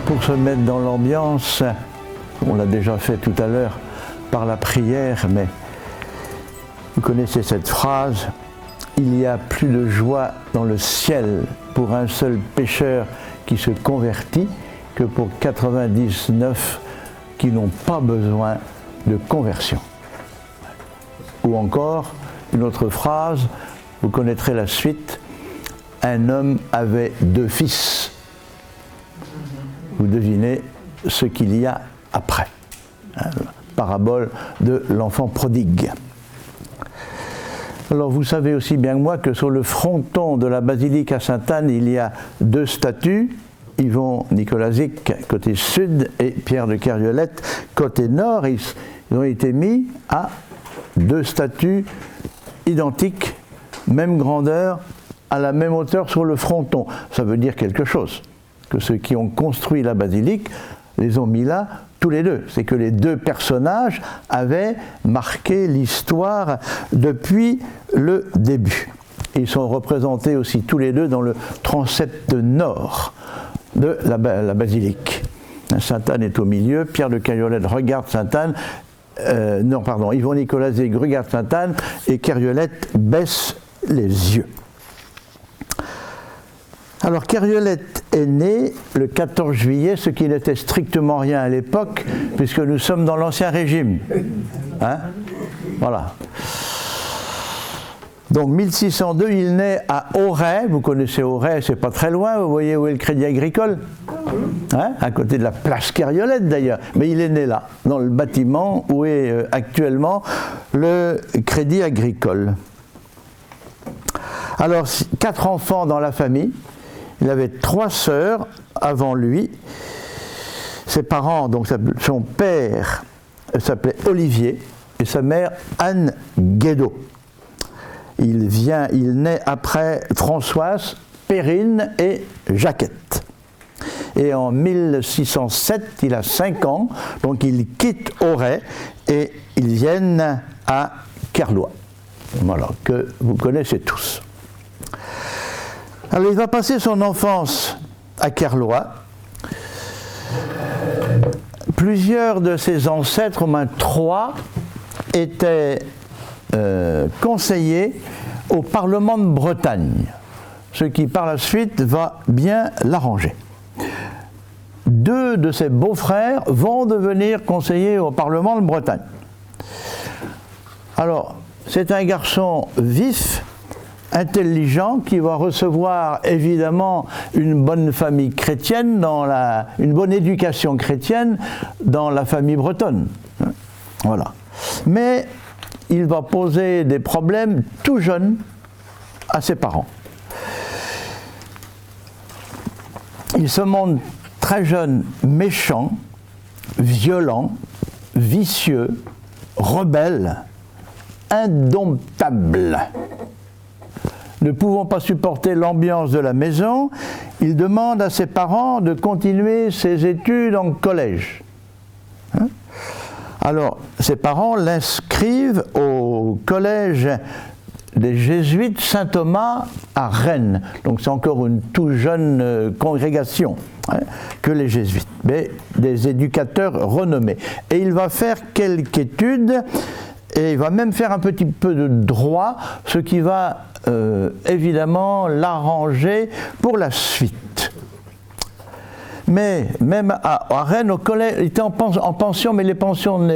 Pour se mettre dans l'ambiance, on l'a déjà fait tout à l'heure par la prière, mais vous connaissez cette phrase, il y a plus de joie dans le ciel pour un seul pécheur qui se convertit que pour 99 qui n'ont pas besoin de conversion. Ou encore, une autre phrase, vous connaîtrez la suite, un homme avait 2 fils. Vous devinez ce qu'il y a après. Hein, parabole de l'enfant prodigue. Alors vous savez aussi bien que moi que sur le fronton de la basilique à Sainte-Anne, il y a 2 statues, Yvon Nicolazic côté sud et Pierre de Kerviolette côté nord. Ils ont été mis à 2 statues identiques, même grandeur, à la même hauteur sur le fronton. Ça veut dire quelque chose. Que ceux qui ont construit la basilique les ont mis là tous les 2. C'est que les 2 personnages avaient marqué l'histoire depuis le début. Ils sont représentés aussi tous les 2 dans le transept nord de la basilique. Sainte-Anne est au milieu, Pierre de Kerviolette regarde Sainte-Anne, Yvon Nicolazic regarde Sainte-Anne et Kerviolette baisse les yeux. Alors Kerviolette est né le 14 juillet, ce qui n'était strictement rien à l'époque, puisque nous sommes dans l'Ancien Régime. Hein? Voilà. Donc 1602, il naît à Auray, vous connaissez Auray, c'est pas très loin, vous voyez où est le Crédit Agricole, hein? À côté de la place Kerviolette d'ailleurs, mais il est né là, dans le bâtiment où est actuellement le Crédit Agricole. Alors 4 enfants dans la famille. Il avait 3 sœurs avant lui. Ses parents, donc son père s'appelait Olivier et sa mère Anne Guédot. Il naît après Françoise, Perrine et Jacquette. Et en 1607, il a 5 ans, donc il quitte Auray et ils viennent à Kerloix. Voilà, que vous connaissez tous. Alors il va passer son enfance à Kerloix. Plusieurs de ses ancêtres, au moins 3, étaient conseillers au Parlement de Bretagne, ce qui par la suite va bien l'arranger. 2 de ses beaux-frères vont devenir conseillers au Parlement de Bretagne. Alors, c'est un garçon vif, intelligent, qui va recevoir évidemment une bonne famille chrétienne, une bonne éducation chrétienne dans la famille bretonne. Voilà. Mais il va poser des problèmes tout jeune à ses parents. Il se montre très jeune, méchant, violent, vicieux, rebelle, indomptable. Ne pouvant pas supporter l'ambiance de la maison, il demande à ses parents de continuer ses études en collège. Alors, ses parents l'inscrivent au collège des Jésuites Saint-Thomas à Rennes. Donc c'est encore une toute jeune congrégation que les Jésuites, mais des éducateurs renommés. Et il va faire quelques études, et il va même faire un petit peu de droit, ce qui va évidemment l'arranger pour la suite. Mais même à Rennes, au collège, il était en pension, mais les pensions,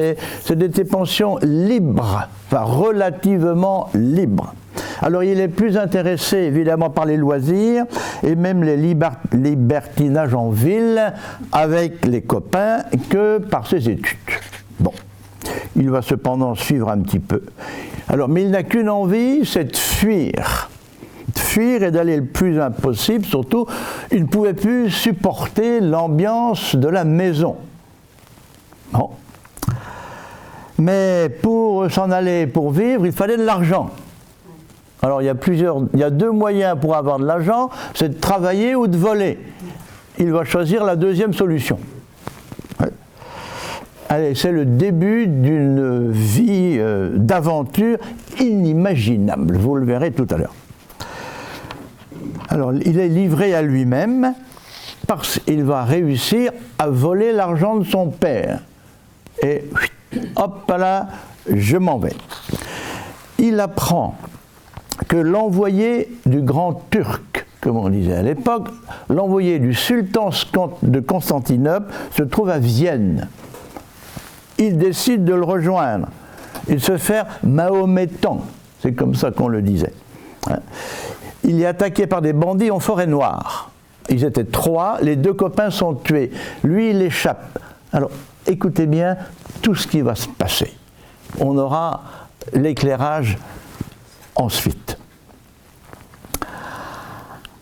c'était des pensions libres, enfin relativement libres. Alors il est plus intéressé évidemment par les loisirs et même les libertinages en ville avec les copains que par ses études. Bon, il va cependant suivre un petit peu. Alors, mais il n'a qu'une envie, c'est de fuir s'enfuir et d'aller le plus loin possible. Surtout, il ne pouvait plus supporter l'ambiance de la maison. Bon. Mais pour s'en aller, pour vivre, il fallait de l'argent. Alors il y a deux moyens pour avoir de l'argent, c'est de travailler ou de voler. Il va choisir la deuxième solution. Ouais. Allez, c'est le début d'une vie d'aventure inimaginable, vous le verrez tout à l'heure. Alors il est livré à lui-même parce qu'il va réussir à voler l'argent de son père. Et hop là, je m'en vais. Il apprend que l'envoyé du grand Turc, comme on disait à l'époque, l'envoyé du sultan de Constantinople se trouve à Vienne. Il décide de le rejoindre et de se faire mahométan, c'est comme ça qu'on le disait. Il est attaqué par des bandits en forêt noire. Ils étaient 3, les 2 copains sont tués. Lui, il échappe. Alors, écoutez bien tout ce qui va se passer. On aura l'éclairage ensuite.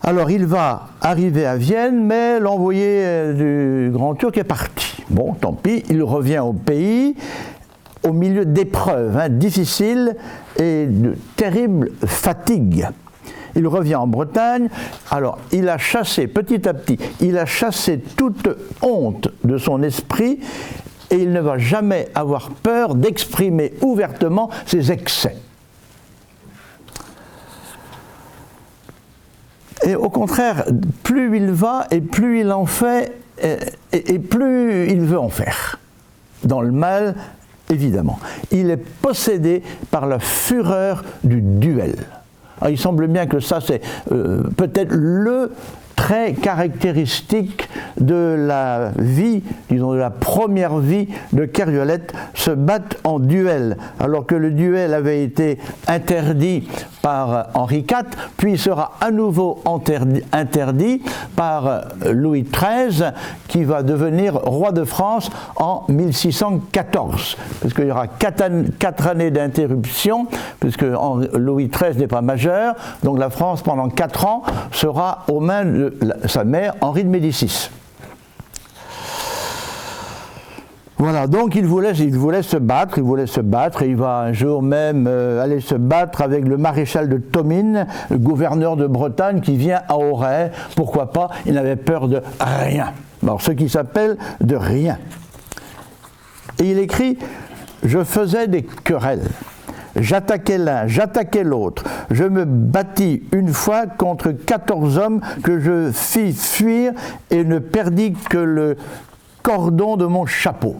Alors il va arriver à Vienne, mais l'envoyé du Grand Turc est parti. Bon, tant pis, il revient au pays, au milieu d'épreuves difficiles et de terribles fatigues. Il revient en Bretagne, alors il a chassé petit à petit, il a chassé toute honte de son esprit et il ne va jamais avoir peur d'exprimer ouvertement ses excès. Et au contraire, plus il va et plus il en fait et plus il veut en faire. Dans le mal, évidemment. Il est possédé par la fureur du duel. Alors, il semble bien que ça, c'est peut-être le trait caractéristique de la vie, disons de la première vie de Kerviolette, se battre en duel, alors que le duel avait été interdit par Henri IV, puis sera à nouveau interdit par Louis XIII, qui va devenir roi de France en 1614, parce qu'il y aura 4 années d'interruption, puisque Louis XIII n'est pas majeur, donc la France pendant 4 ans sera aux mains de sa mère, Henri de Médicis. Voilà, donc il voulait se battre, et il va un jour même aller se battre avec le maréchal de Thomines, le gouverneur de Bretagne, qui vient à Auray. Pourquoi pas? Il n'avait peur de rien. Alors, ce qui s'appelle de rien. Et il écrit « Je faisais des querelles. J'attaquais l'un, j'attaquais l'autre. Je me battis une fois contre 14 hommes que je fis fuir et ne perdis que le cordon de mon chapeau.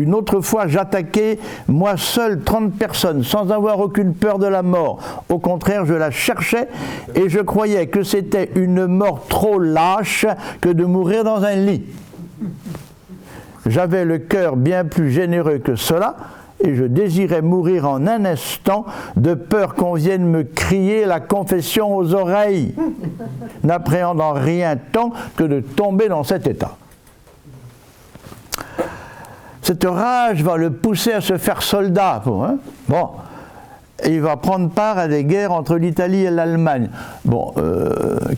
Une autre fois, j'attaquais moi seul 30 personnes sans avoir aucune peur de la mort. Au contraire, je la cherchais et je croyais que c'était une mort trop lâche que de mourir dans un lit. J'avais le cœur bien plus généreux que cela et je désirais mourir en un instant de peur qu'on vienne me crier la confession aux oreilles, n'appréhendant rien tant que de tomber dans cet état. » Cette rage va le pousser à se faire soldat. Bon, et il va prendre part à des guerres entre l'Italie et l'Allemagne. Bon,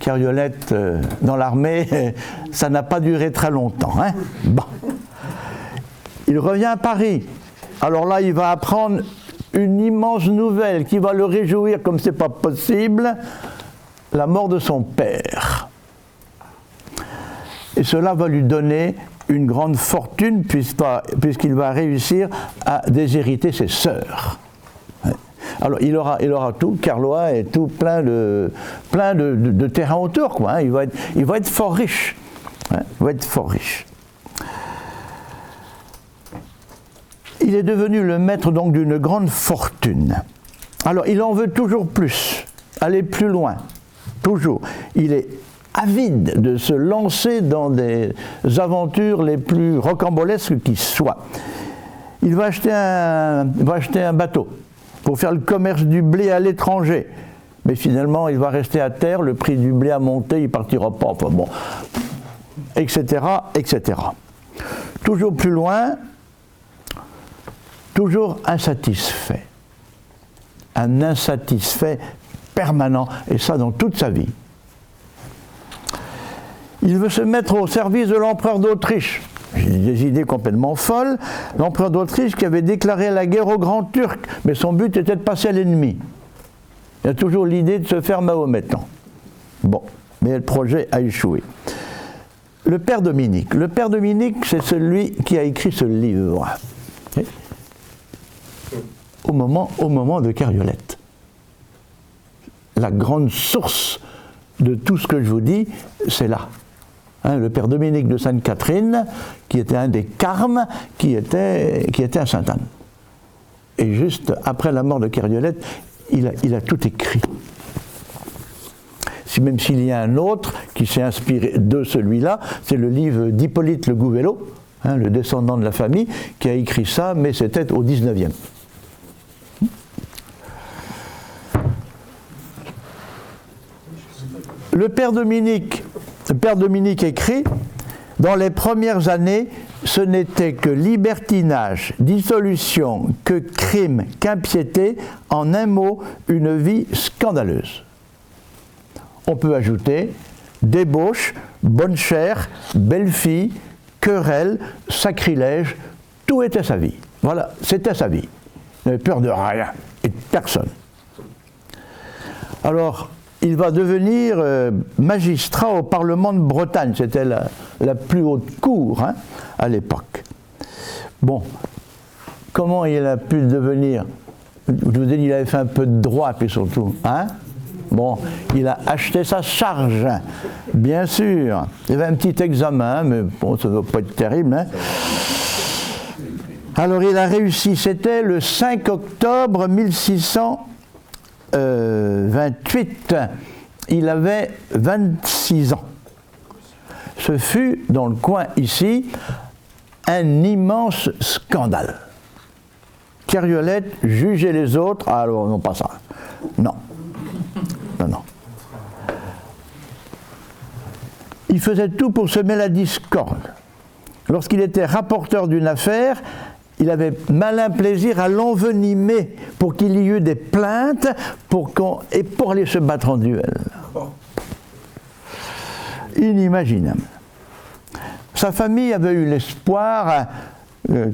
Kerviolette dans l'armée, ça n'a pas duré très longtemps. Bon. Il revient à Paris. Alors là, il va apprendre une immense nouvelle qui va le réjouir comme c'est pas possible, la mort de son père. Et cela va lui donner une grande fortune puisqu'il va réussir à déshériter ses sœurs. Alors il aura tout, Carlois et tout, plein de terrain autour, quoi. Il va être fort riche. Il va être fort riche. Il est devenu le maître donc d'une grande fortune. Alors il en veut toujours plus, aller plus loin, toujours. Il est avide de se lancer dans des aventures les plus rocambolesques qui soient. Il va acheter un bateau pour faire le commerce du blé à l'étranger. Mais finalement, il va rester à terre, le prix du blé a monté, il ne partira pas, enfin bon, etc., etc. Toujours plus loin, toujours insatisfait. Un insatisfait permanent, et ça dans toute sa vie. Il veut se mettre au service de l'empereur d'Autriche. Des idées complètement folles. L'empereur d'Autriche qui avait déclaré la guerre aux grands Turcs, mais son but était de passer à l'ennemi. Il y a toujours l'idée de se faire mahométan. Bon, mais le projet a échoué. Le père Dominique, c'est celui qui a écrit ce livre. Au moment de Cariolette. La grande source de tout ce que je vous dis, c'est là. Le père Dominique de Sainte-Catherine, qui était un des carmes, qui était à Sainte-Anne. Et juste après la mort de Cariolette, il a tout écrit. Même s'il y a un autre qui s'est inspiré de celui-là, c'est le livre d'Hippolyte Le Gouvelot, le descendant de la famille, qui a écrit ça, mais c'était au 19e. Le père Dominique écrit, dans les premières années, ce n'était que libertinage, dissolution, que crime, qu'impiété, en un mot, une vie scandaleuse. On peut ajouter débauche, bonne chère, belle fille, querelle, sacrilège, tout était sa vie. Voilà, c'était sa vie. Il n'avait peur de rien et de personne. Alors, il va devenir magistrat au Parlement de Bretagne. C'était la plus haute cour à l'époque. Bon, comment il a pu devenir? Je vous ai dit, il avait fait un peu de droit, puis surtout. Bon, il a acheté sa charge, bien sûr. Il y avait un petit examen, mais bon, ça ne doit pas être terrible. Alors, il a réussi. C'était le 5 octobre 1628. Il avait 26 ans. Ce fut, dans le coin ici, un immense scandale. Cariolette jugeait les autres. Ah, alors, non, pas ça. Non. Non. Il faisait tout pour semer la discorde. Lorsqu'il était rapporteur d'une affaire, il avait malin plaisir à l'envenimer pour qu'il y eût des plaintes et pour aller se battre en duel. Inimaginable. Sa famille avait eu l'espoir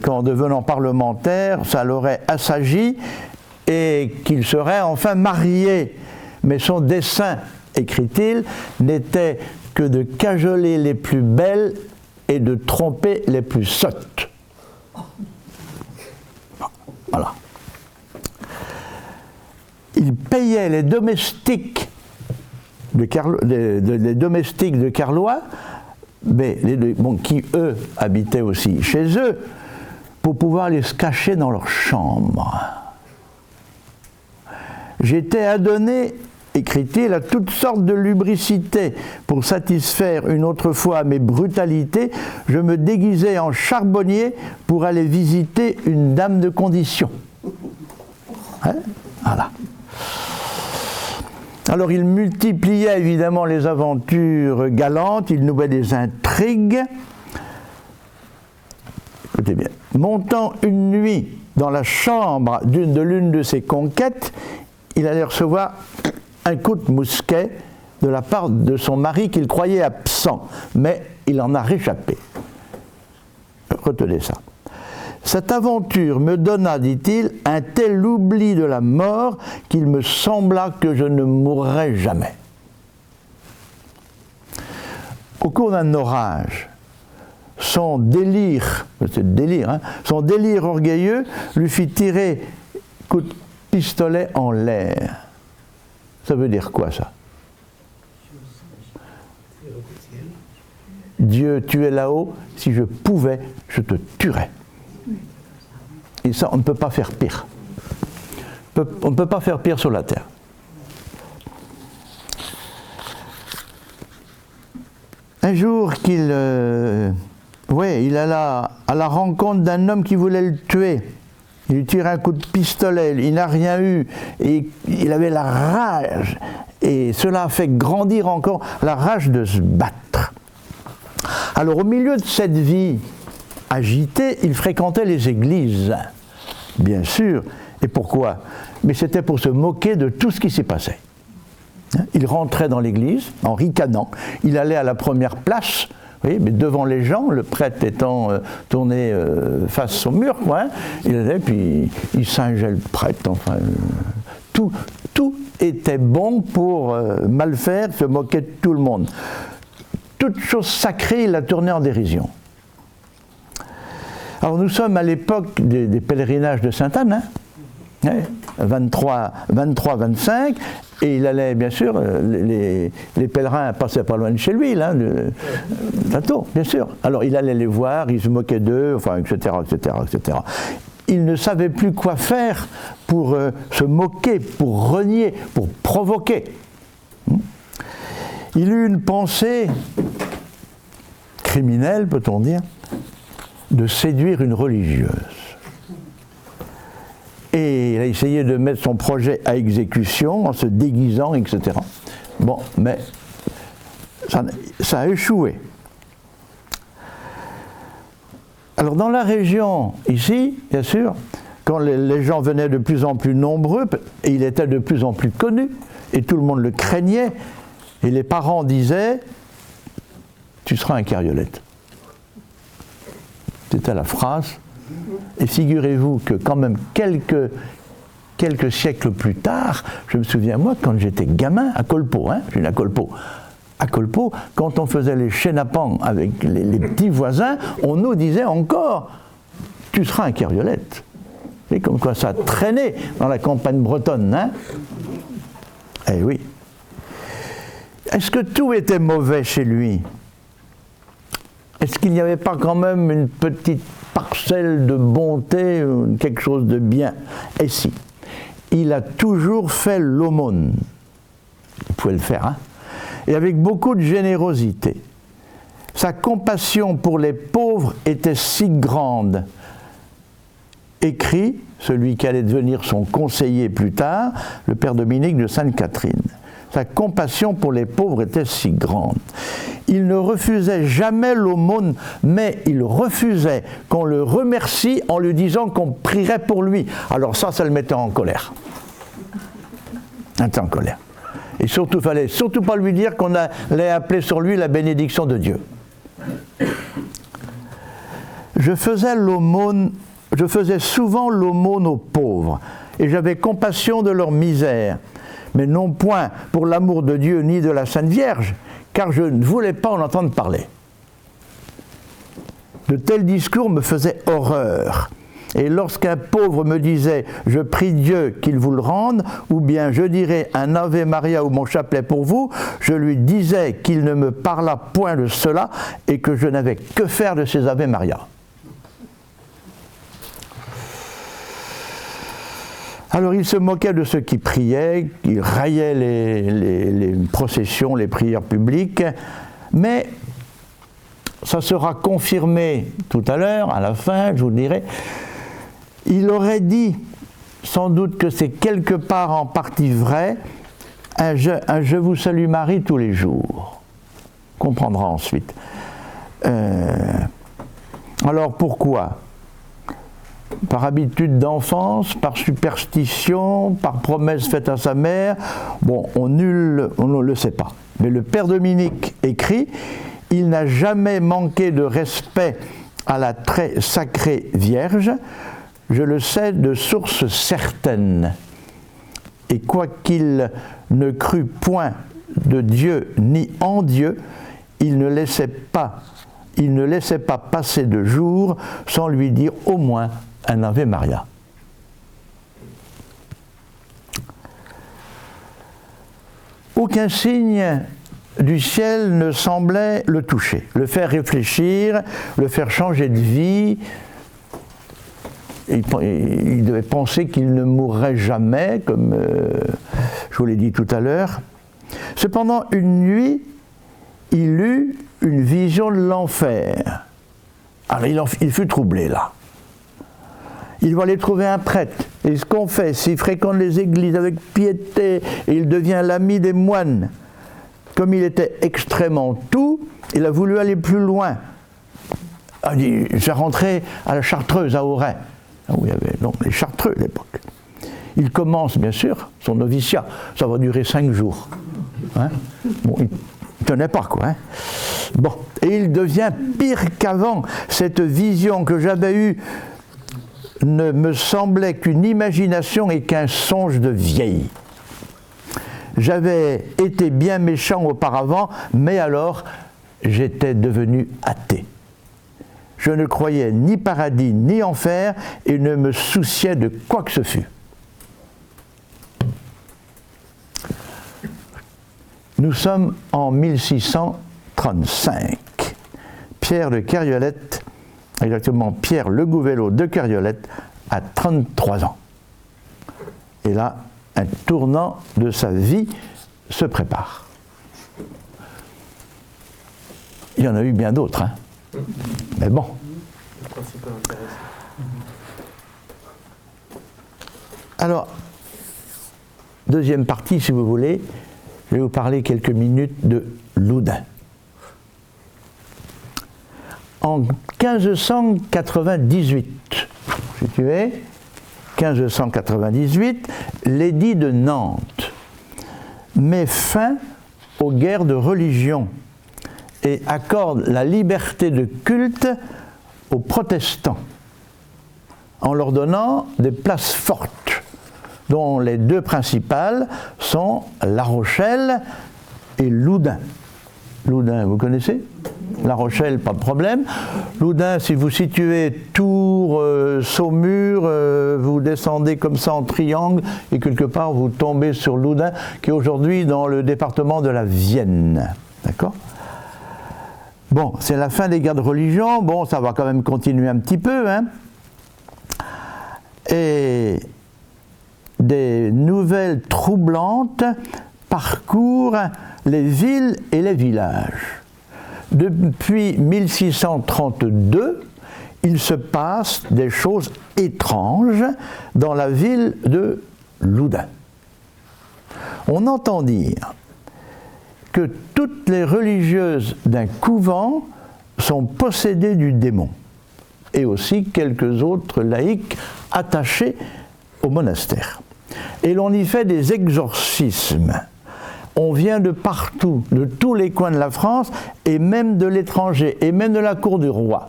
qu'en devenant parlementaire, ça l'aurait assagi et qu'il serait enfin marié. Mais son dessein, écrit-il, n'était que de cajoler les plus belles et de tromper les plus sottes. Voilà. Il payait les domestiques de Carlois, mais qui eux habitaient aussi chez eux, pour pouvoir les se cacher dans leur chambre. J'étais adonné, écrit-il, à toutes sortes de lubricité. Pour satisfaire une autre fois à mes brutalités, je me déguisais en charbonnier pour aller visiter une dame de condition. Voilà. Alors il multipliait évidemment les aventures galantes, il nouait des intrigues. Écoutez bien. Montant une nuit dans la chambre de l'une de ses conquêtes, il allait recevoir un coup de mousquet de la part de son mari qu'il croyait absent, mais il en a réchappé. Retenez ça. Cette aventure me donna, dit-il, un tel oubli de la mort qu'il me sembla que je ne mourrais jamais. Au cours d'un orage, son délire orgueilleux lui fit tirer coup de pistolet en l'air. Ça veut dire quoi, ça? Dieu, tu es là-haut, si je pouvais, je te tuerais. Et ça, on ne peut pas faire pire. On ne peut pas faire pire sur la terre. Un jour il alla à la rencontre d'un homme qui voulait le tuer. Il lui tire un coup de pistolet, il n'a rien eu, et il avait la rage, et cela a fait grandir encore la rage de se battre. Alors au milieu de cette vie agitée, il fréquentait les églises, bien sûr. Et pourquoi? Mais c'était pour se moquer de tout ce qui s'y passait. Il rentrait dans l'église en ricanant. Il allait à la première place, oui, mais devant les gens, le prêtre étant tourné face au mur, quoi, il allait, puis il singeait le prêtre. Enfin, tout était bon pour mal faire, se moquer de tout le monde. Toute chose sacrée, il la tournait en dérision. Alors nous sommes à l'époque des pèlerinages de Sainte-Anne, hein, 23-25, et il allait, bien sûr, les pèlerins passaient pas loin de chez lui, là, de Plateau, bien sûr. Alors il allait les voir, il se moquait d'eux, enfin, etc., etc., etc. Il ne savait plus quoi faire pour se moquer, pour renier, pour provoquer. Il eut une pensée criminelle, peut-on dire, de séduire une religieuse. Et il a essayé de mettre son projet à exécution en se déguisant, etc. Bon, mais ça a échoué. Alors dans la région, ici, bien sûr, quand les gens venaient de plus en plus nombreux, et il était de plus en plus connu, et tout le monde le craignait, et les parents disaient « Tu seras un Cariolette ». C'était la phrase. Et figurez-vous que quand même quelques siècles plus tard, je me souviens moi quand j'étais gamin à Colpo, hein, j'ai une à Colpo. À Colpo, quand on faisait les chénapans avec les petits voisins, on nous disait encore « Tu seras un Cariolette ». Et comme quoi ça traînait dans la campagne bretonne, hein. Eh oui. Est-ce que tout était mauvais chez lui? Est-ce qu'il n'y avait pas quand même une petite parcelle de bonté, quelque chose de bien? Et si, il a toujours fait l'aumône. Il pouvait le faire, hein? Et avec beaucoup de générosité. Sa compassion pour les pauvres était si grande. Écrit celui qui allait devenir son conseiller plus tard, le père Dominique de Sainte-Catherine. Sa compassion pour les pauvres était si grande. Il ne refusait jamais l'aumône, mais il refusait qu'on le remercie en lui disant qu'on prierait pour lui. Alors ça le mettait en colère. Il était en colère. Et surtout, il ne fallait surtout pas lui dire qu'on allait appeler sur lui la bénédiction de Dieu. Je faisais souvent l'aumône aux pauvres, et j'avais compassion de leur misère, mais non point pour l'amour de Dieu ni de la Sainte Vierge, car je ne voulais pas en entendre parler. De tels discours me faisaient horreur. Et lorsqu'un pauvre me disait « Je prie Dieu qu'il vous le rende » ou bien « Je dirai un Ave Maria ou mon chapelet pour vous », je lui disais qu'il ne me parlât point de cela et que je n'avais que faire de ces Ave Maria. Alors il se moquait de ceux qui priaient, il raillait les processions, les prières publiques, mais ça sera confirmé tout à l'heure, à la fin, je vous dirai. Il aurait dit, sans doute que c'est quelque part en partie vrai, un je vous salue Marie tous les jours. On comprendra ensuite. Alors pourquoi ? Par habitude d'enfance, par superstition, par promesse faite à sa mère, bon, on ne le sait pas. Mais le père Dominique écrit, il n'a jamais manqué de respect à la très sacrée Vierge, je le sais de source certaine. Et quoiqu'il ne crût point de Dieu ni en Dieu, il ne laissait pas passer de jour sans lui dire au moins un Ave Maria. Aucun signe du ciel ne semblait le toucher, le faire réfléchir, le faire changer de vie. Il devait penser qu'il ne mourrait jamais, comme je vous l'ai dit tout à l'heure. Cependant, une nuit, il eut une vision de l'enfer. Alors il fut troublé là. Il va aller trouver un prêtre, et ce qu'on fait, s'il fréquente les églises avec piété, et il devient l'ami des moines. Comme il était extrêmement tout, il a voulu aller plus loin. Il dit, j'ai rentré à la Chartreuse, à Auray, où il y avait donc les Chartreux à l'époque. Il commence, bien sûr, son noviciat, ça va durer 5 jours. Hein. Bon, il ne tenait pas, quoi. Hein. Bon, et il devient pire qu'avant. Cette vision que j'avais eue ne me semblait qu'une imagination et qu'un songe de vieille. J'avais été bien méchant auparavant, mais alors j'étais devenu athée. Je ne croyais ni paradis ni enfer et ne me souciais de quoi que ce fût. Nous sommes en 1635. Pierre de Kerviolette, exactement Pierre Le Gouvelot de Kerviolette, a 33 ans. Et là, un tournant de sa vie se prépare. Il y en a eu bien d'autres, hein. Mais bon. Alors, deuxième partie, si vous voulez, je vais vous parler quelques minutes de Loudun. En 1598, situé, 1598, l'édit de Nantes met fin aux guerres de religion et accorde la liberté de culte aux protestants en leur donnant des places fortes, dont les deux principales sont La Rochelle et Loudun. Loudun, vous connaissez ? La Rochelle, pas de problème. Loudun, si vous situez Tours, Saumur, vous descendez comme ça en triangle et quelque part vous tombez sur Loudun, qui est aujourd'hui dans le département de la Vienne. D'accord ? Bon, c'est la fin des guerres de religion. Bon, ça va quand même continuer un petit peu, hein. Et des nouvelles troublantes parcourent les villes et les villages. Depuis 1632, il se passe des choses étranges dans la ville de Loudun. On entend dire que toutes les religieuses d'un couvent sont possédées du démon, et aussi quelques autres laïcs attachés au monastère. Et l'on y fait des exorcismes. On vient de partout, de tous les coins de la France, et même de l'étranger, et même de la cour du roi.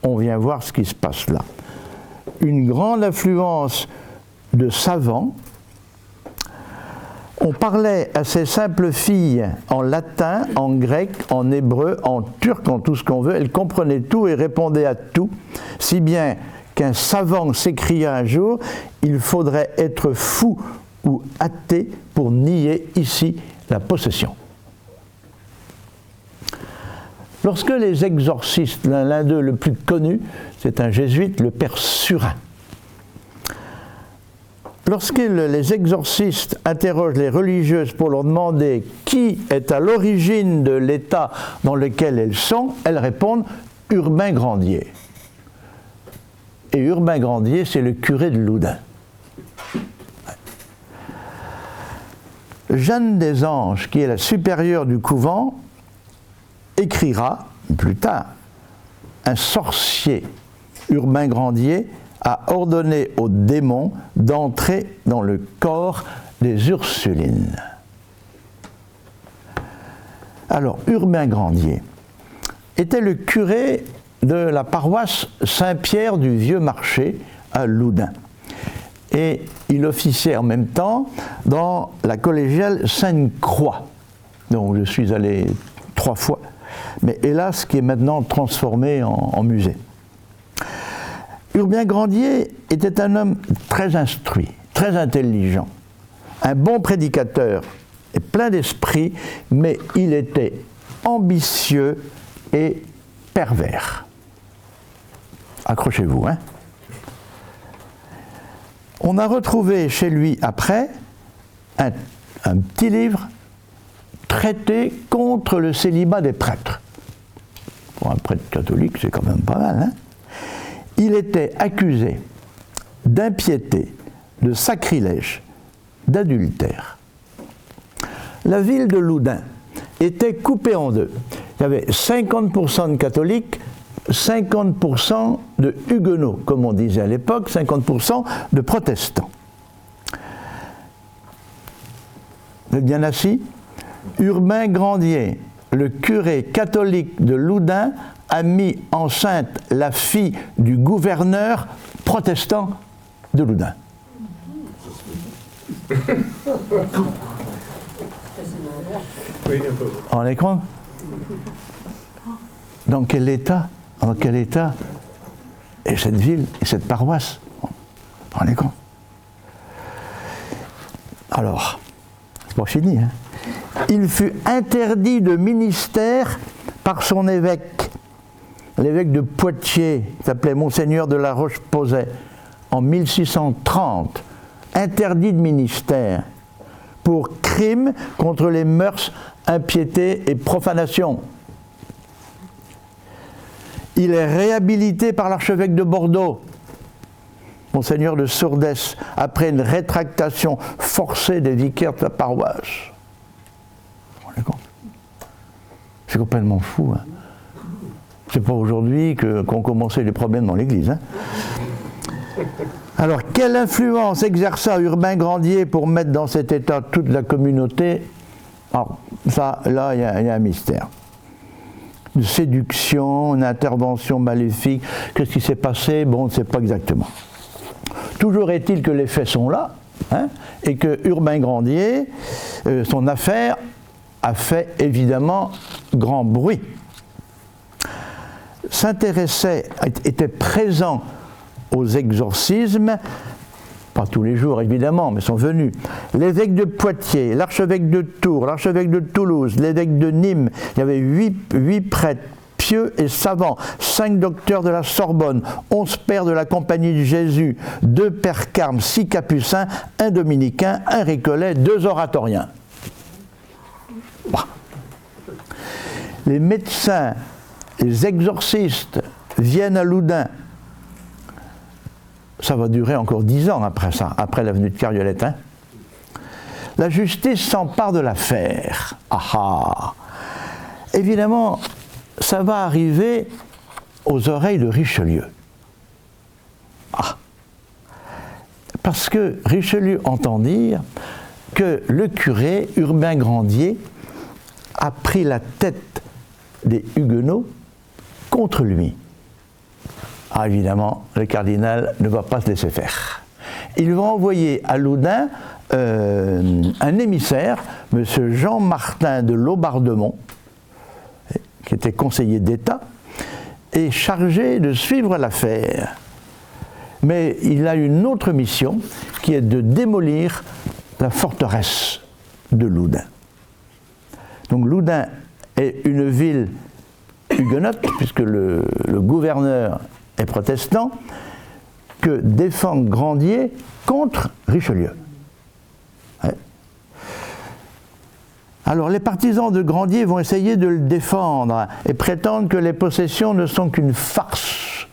On vient voir ce qui se passe là. Une grande affluence de savants. On parlait à ces simples filles en latin, en grec, en hébreu, en turc, en tout ce qu'on veut. Elles comprenaient tout et répondaient à tout, si bien qu'un savant s'écria un jour « Il faudrait être fou ou athée pour nier ici la possession ». Lorsque les exorcistes, l'un d'eux le plus connu, c'est un jésuite, le père Surin. Lorsque les exorcistes interrogent les religieuses pour leur demander qui est à l'origine de l'état dans lequel elles sont, elles répondent « Urbain Grandier ». Et Urbain Grandier, c'est le curé de Loudun. Jeanne des Anges, qui est la supérieure du couvent, écrira plus tard « Un sorcier, Urbain Grandier, a ordonné aux démons d'entrer dans le corps des Ursulines. » Alors, Urbain Grandier était le curé de la paroisse Saint-Pierre du Vieux-Marché à Loudun. Et il officiait en même temps dans la collégiale Sainte-Croix, dont je suis allé 3 fois, mais hélas, qui est maintenant transformé en musée. Urbain Grandier était un homme très instruit, très intelligent, un bon prédicateur et plein d'esprit, mais il était ambitieux et pervers. Accrochez-vous, hein. On a retrouvé chez lui après un petit livre traité contre le célibat des prêtres. Pour un prêtre catholique, c'est quand même pas mal, hein. Il était accusé d'impiété, de sacrilège, d'adultère. La ville de Loudun était coupée en deux. Il y avait 50% de catholiques, 50% de huguenots, comme on disait à l'époque, 50% de protestants. Vous êtes bien assis ? Urbain Grandier, le curé catholique de Loudun, a mis enceinte la fille du gouverneur protestant de Loudun. On est compte? Dans quel état est cette ville et cette paroisse? On est compte? Alors, c'est pas fini, hein? Il fut interdit de ministère par son évêque, l'évêque de Poitiers, qui s'appelait Monseigneur de la Roche-Posay, en 1630, interdit de ministère pour crime contre les mœurs, impiété et profanation. Il est réhabilité par l'archevêque de Bordeaux, Monseigneur de Sourdès, après une rétractation forcée des vicaires de la paroisse. C'est complètement fou. Hein. C'est pas aujourd'hui qu'on commençait les problèmes dans l'Église. Hein. Alors, quelle influence exerça Urbain Grandier pour mettre dans cet état toute la communauté? Alors, ça, là, il y a un mystère. De séduction, une intervention maléfique. Qu'est-ce qui s'est passé? Bon, on ne sait pas exactement. Toujours est-il que les faits sont là, hein, et que Urbain Grandier, son affaire, a fait évidemment grand bruit. S'intéressait, était présent aux exorcismes, pas tous les jours évidemment, mais sont venus l'évêque de Poitiers, l'archevêque de Tours, l'archevêque de Toulouse, l'évêque de Nîmes. Il y avait 8 prêtres pieux et savants, 5 docteurs de la Sorbonne, 11 pères de la Compagnie de Jésus, 2 pères carmes, 6 capucins, 1 dominicain, 1 récollet, 2 oratoriens. Bah. Les médecins, les exorcistes viennent à Loudun. Ça va durer encore 10 ans après ça, après la venue de Cariolette. Hein. La justice s'empare de l'affaire. Ah. Évidemment, ça va arriver aux oreilles de Richelieu. Ah. Parce que Richelieu entend dire que le curé Urbain Grandier a pris la tête des Huguenots contre lui. Ah, évidemment, le cardinal ne va pas se laisser faire. Il va envoyer à Loudun un émissaire, M. Jean-Martin de Laubardemont, qui était conseiller d'État, et chargé de suivre l'affaire. Mais il a une autre mission, qui est de démolir la forteresse de Loudun. Donc Loudun est une ville huguenote, puisque le gouverneur est protestant, que défend Grandier contre Richelieu. Ouais. Alors les partisans de Grandier vont essayer de le défendre et prétendent que les possessions ne sont qu'une farce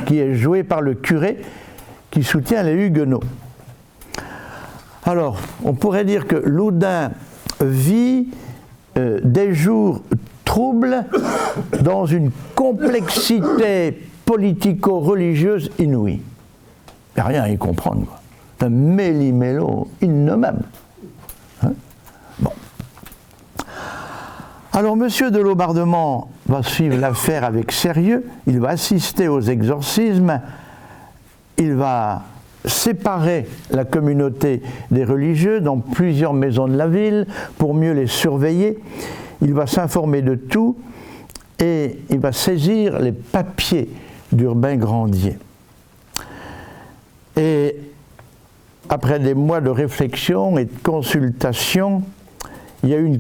qui est jouée par le curé qui soutient les Huguenots. Alors, on pourrait dire que Loudun vit des jours troubles dans une complexité politico-religieuse inouïe. Il n'y a rien à y comprendre. Quoi. C'est un méli-mélo innommable. Hein? Bon. Alors, M. de Laubardemont va suivre l'affaire avec sérieux, il va assister aux exorcismes, il va séparer la communauté des religieux dans plusieurs maisons de la ville pour mieux les surveiller. Il va s'informer de tout et il va saisir les papiers d'Urbain Grandier. Et après des mois de réflexion et de consultation, il y a eu une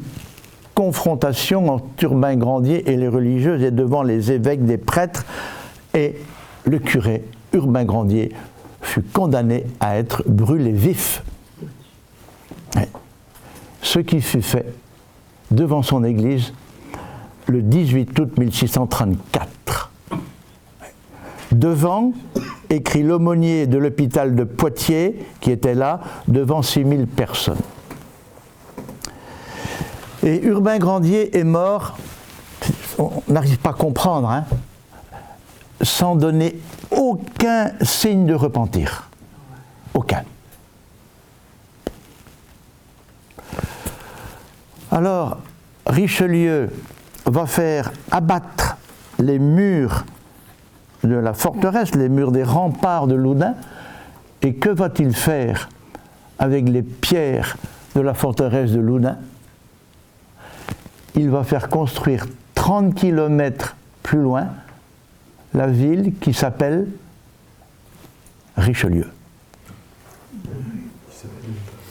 confrontation entre Urbain Grandier et les religieux et devant les évêques des prêtres, et le curé Urbain Grandier fut condamné à être brûlé vif. Ouais. Ce qui fut fait devant son église le 18 août 1634. Devant, écrit l'aumônier de l'hôpital de Poitiers, qui était là, devant 6000 personnes. Et Urbain Grandier est mort, on n'arrive pas à comprendre, hein, sans donner aucun signe de repentir. Aucun. Alors, Richelieu va faire abattre les murs de la forteresse, les murs des remparts de Loudun, et que va-t-il faire avec les pierres de la forteresse de Loudun? Il va faire construire 30 km plus loin la ville qui s'appelle Richelieu.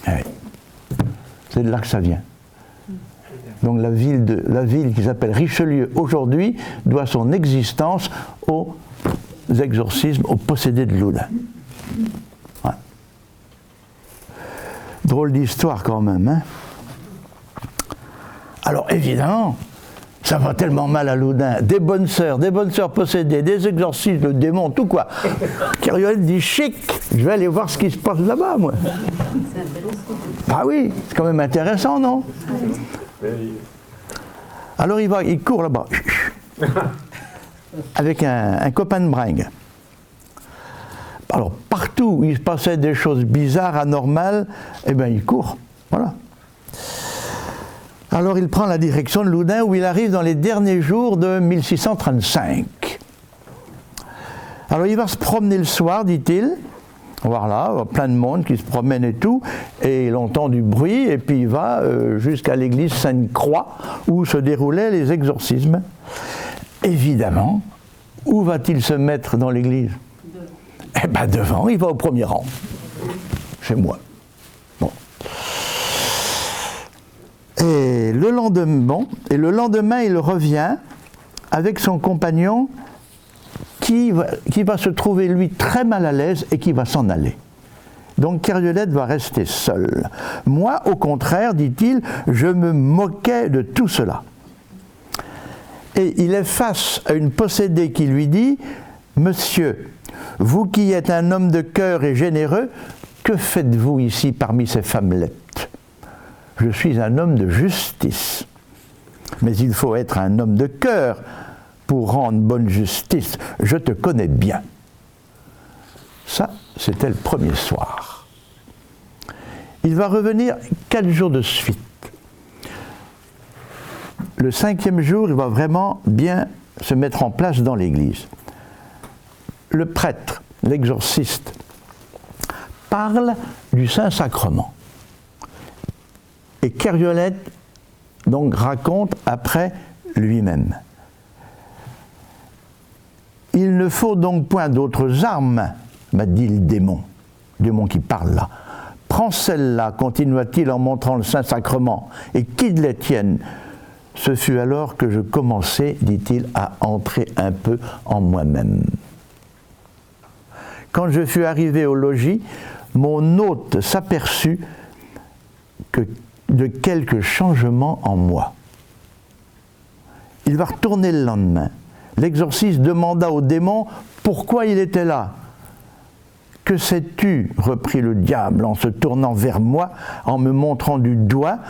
Oui. C'est de là que ça vient. Donc la ville qui s'appelle Richelieu aujourd'hui doit son existence aux exorcismes, aux possédés de Loudun. Ouais. Drôle d'histoire quand même, hein. Alors évidemment, ça va tellement mal à Loudun. Des bonnes sœurs possédées, des exorcismes de démons, tout quoi. Carriolette dit chic, je vais aller voir ce qui se passe là-bas, moi. Ah oui, c'est quand même intéressant, non? Alors il court là-bas, avec un copain de bringue. Alors partout où il se passait des choses bizarres, anormales, eh bien il court, voilà. Alors il prend la direction de Loudun où il arrive dans les derniers jours de 1635. Alors il va se promener le soir, dit-il. Voilà, plein de monde qui se promène et tout, et il entend du bruit, et puis il va jusqu'à l'église Sainte-Croix, où se déroulaient les exorcismes. Évidemment, où va-t-il se mettre dans l'église? Eh bien devant, il va au premier rang, chez moi. Bon. Et le lendemain, il revient avec son compagnon, qui va se trouver, lui, très mal à l'aise et qui va s'en aller. Donc Carriolette va rester seule. Moi, au contraire, dit-il, je me moquais de tout cela. Et il est face à une possédée qui lui dit « Monsieur, vous qui êtes un homme de cœur et généreux, que faites-vous ici parmi ces femmelettes? Je suis un homme de justice. Mais il faut être un homme de cœur pour rendre bonne justice. Je te connais bien. » Ça, c'était le premier soir. Il va revenir 4 jours de suite. Le 5e jour, il va vraiment bien se mettre en place dans l'église. Le prêtre, l'exorciste, parle du Saint-Sacrement. Et Carriolette, donc, raconte après lui-même. Il ne faut donc point d'autres armes, m'a dit le démon qui parle là. Prends celle-là, continua-t-il en montrant le Saint-Sacrement, et quitte les tiennes. Ce fut alors que je commençai, dit-il, à entrer un peu en moi-même. Quand je fus arrivé au logis, mon hôte s'aperçut de quelques changements en moi. Il va retourner le lendemain. L'exorciste demanda au démon pourquoi il était là. « Que sais-tu » reprit le diable en se tournant vers moi, en me montrant du doigt,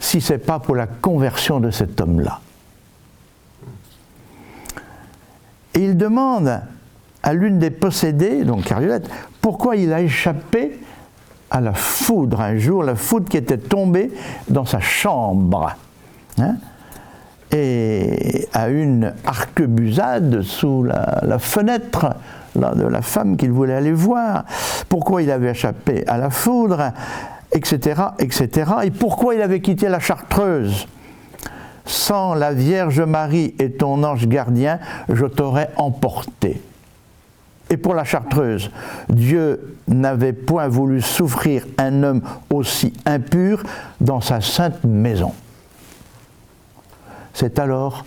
si ce n'est pas pour la conversion de cet homme-là. Et il demande à l'une des possédées, donc Carriolette, pourquoi il a échappé à la foudre un jour, la foudre qui était tombée dans sa chambre. Hein, et à une arquebusade sous la fenêtre là, de la femme qu'il voulait aller voir, pourquoi il avait échappé à la foudre, etc., etc., et pourquoi il avait quitté la Chartreuse. Sans la Vierge Marie et ton ange gardien, je t'aurais emporté. Et pour la Chartreuse, Dieu n'avait point voulu souffrir un homme aussi impur dans sa sainte maison. C'est alors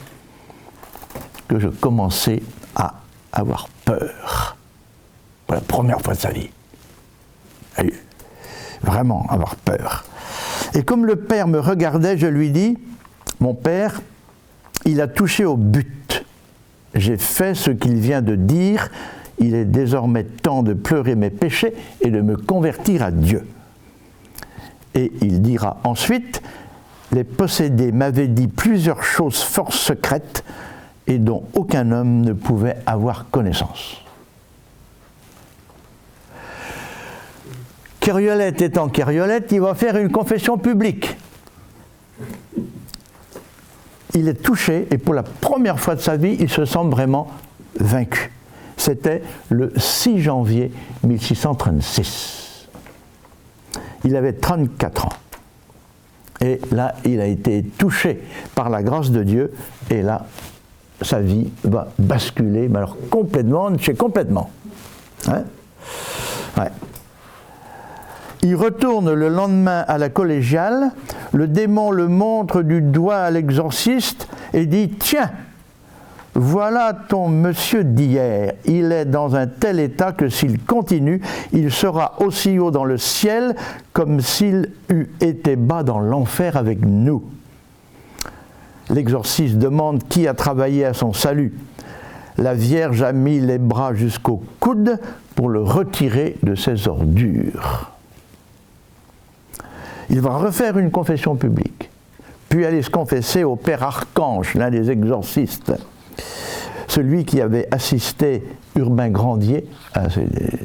que je commençais à avoir peur. Pour la première fois de sa vie. Vraiment avoir peur. Et comme le père me regardait, je lui dis, mon père, il a touché au but. J'ai fait ce qu'il vient de dire. Il est désormais temps de pleurer mes péchés et de me convertir à Dieu. Et il dira ensuite, les possédés m'avaient dit plusieurs choses fort secrètes et dont aucun homme ne pouvait avoir connaissance. Carriolette étant Carriolette, il va faire une confession publique. il est touché et pour la première fois de sa vie, il se sent vraiment vaincu. C'était le 6 janvier 1636. Il avait 34 ans. Et là, il a été touché par la grâce de Dieu et là, sa vie va basculer, mais alors complètement, complètement. Hein? Ouais. Il retourne le lendemain à la collégiale, le démon le montre du doigt à l'exorciste et dit « Tiens, voilà ton monsieur d'hier, il est dans un tel état que s'il continue, il sera aussi haut dans le ciel comme s'il eût été bas dans l'enfer avec nous. » L'exorciste demande qui a travaillé à son salut. La Vierge a mis les bras jusqu'au coude pour le retirer de ses ordures. Il va refaire une confession publique, puis aller se confesser au père Archange, l'un des exorcistes, celui qui avait assisté Urbain Grandier,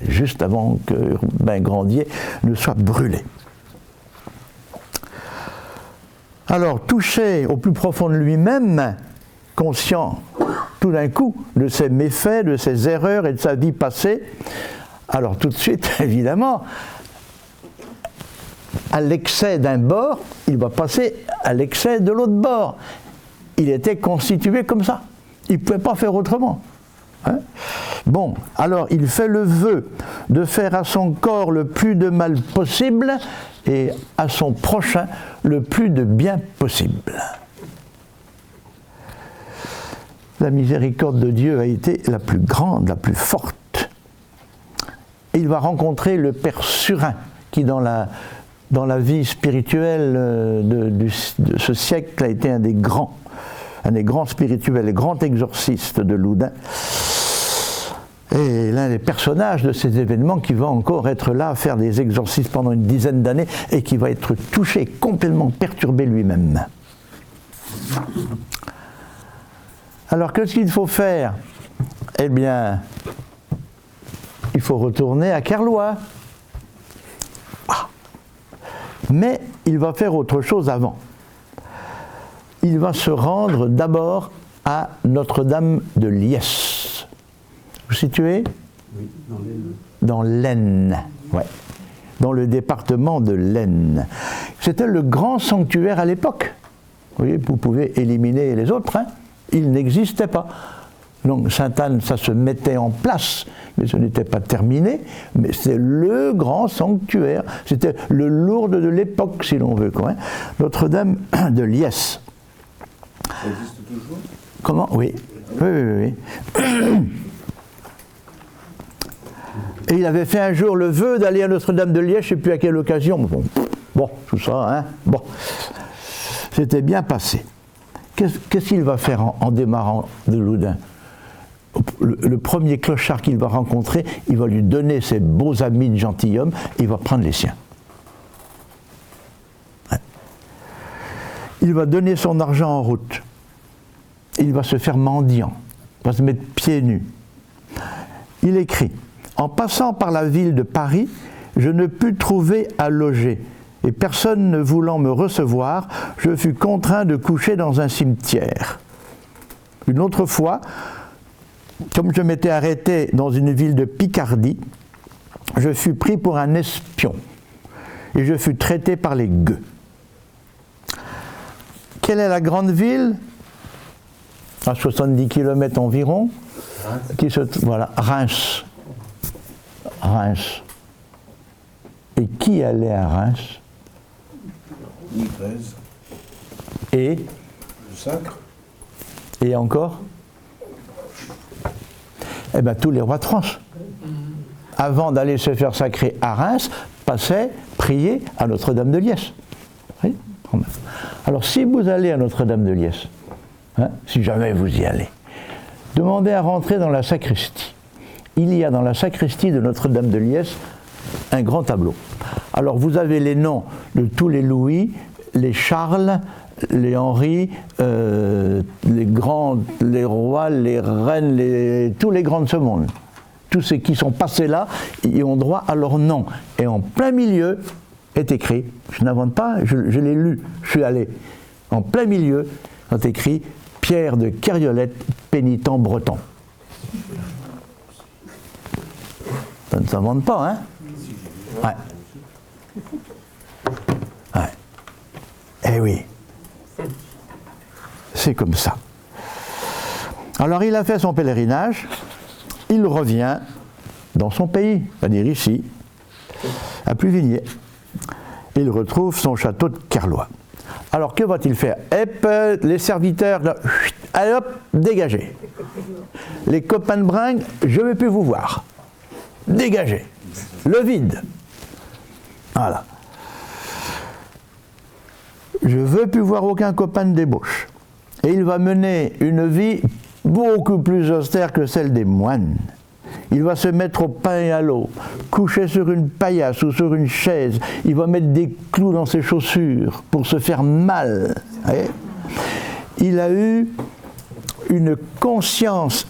juste avant que Urbain Grandier ne soit brûlé. Alors, touché au plus profond de lui-même, conscient tout d'un coup de ses méfaits, de ses erreurs et de sa vie passée, alors tout de suite, évidemment, à l'excès d'un bord, il va passer à l'excès de l'autre bord. Il était constitué comme ça. Il ne pouvait pas faire autrement. Hein? Bon, alors il fait le vœu de faire à son corps le plus de mal possible et à son prochain le plus de bien possible. La miséricorde de Dieu a été la plus grande, la plus forte. Et il va rencontrer le Père Surin, qui dans la vie spirituelle de ce siècle a été un des grands spirituels, et grands exorcistes de Loudun. Et l'un des personnages de ces événements qui va encore être là à faire des exorcismes pendant une dizaine d'années et qui va être touché, complètement perturbé lui-même. Alors qu'est-ce qu'il faut faire? Eh bien, il faut retourner à Carlois. Mais il va faire autre chose avant. Il va se rendre d'abord à Notre-Dame de Liesse. Vous situez? Oui, dans l'Aisne. Dans l'Aisne, ouais. Dans le département de l'Aisne. C'était le grand sanctuaire à l'époque. Vous voyez, vous pouvez éliminer les autres, hein. Il n'existait pas. Donc Sainte-Anne, ça se mettait en place, mais ce n'était pas terminé, mais c'est le grand sanctuaire, c'était le Lourdes de l'époque, si l'on veut, quoi, hein. Notre-Dame de Liesse. Ça existe toujours? Comment? Oui. Oui. Et il avait fait un jour le vœu d'aller à Notre-Dame de Liesse, je ne sais plus à quelle occasion, bon, tout ça, hein, bon. C'était bien passé. Qu'est-ce qu'il va faire en démarrant de Loudun? Le premier clochard qu'il va rencontrer, il va lui donner ses beaux amis de gentilhomme, et il va prendre les siens. Ouais. Il va donner son argent en route. Il va se faire mendiant, il va se mettre pieds nus. Il écrit « En passant par la ville de Paris, je ne pus trouver à loger, et personne ne voulant me recevoir, je fus contraint de coucher dans un cimetière. Une autre fois, comme je m'étais arrêté dans une ville de Picardie, je fus pris pour un espion et je fus traité par les gueux. Quelle est la grande ville? À 70 km environ. Voilà, Reims. Reims. Et qui allait à Reims? Louis XIII. Et Le sacre. Et encore? Eh bien, tous les rois de France, avant d'aller se faire sacrer à Reims, passaient prier à Notre-Dame de Liesse. Oui. Alors, si vous allez à Notre-Dame de Liesse, hein, si jamais vous y allez, demandez à rentrer dans la sacristie. Il y a dans la sacristie de Notre-Dame de Liesse un grand tableau. Alors, vous avez les noms de tous les Louis, les Charles, les Henri, les grands, les rois, les reines, tous les grands de ce monde. Tous ceux qui sont passés là, ils ont droit à leur nom. Et en plein milieu est écrit, je n'invente pas, je l'ai lu, je suis allé, en plein milieu, sont écrits Pierre de Kerriolette, pénitent breton. Ça ne s'invente pas, hein? Ouais. Ouais. Eh oui. C'est comme ça. Alors il a fait son pèlerinage, il revient dans son pays, c'est-à-dire ici, à Pluvigné. Il retrouve son château de Kerlois. Alors que va-t-il faire? Les serviteurs, là, allez hop, dégagez. Les copains de bringue, je ne vais plus vous voir. Dégagez. Le vide. Voilà. Je ne veux plus voir aucun copain de débauche. Et il va mener une vie beaucoup plus austère que celle des moines. Il va se mettre au pain et à l'eau, coucher sur une paillasse ou sur une chaise. Il va mettre des clous dans ses chaussures pour se faire mal. Il a eu une conscience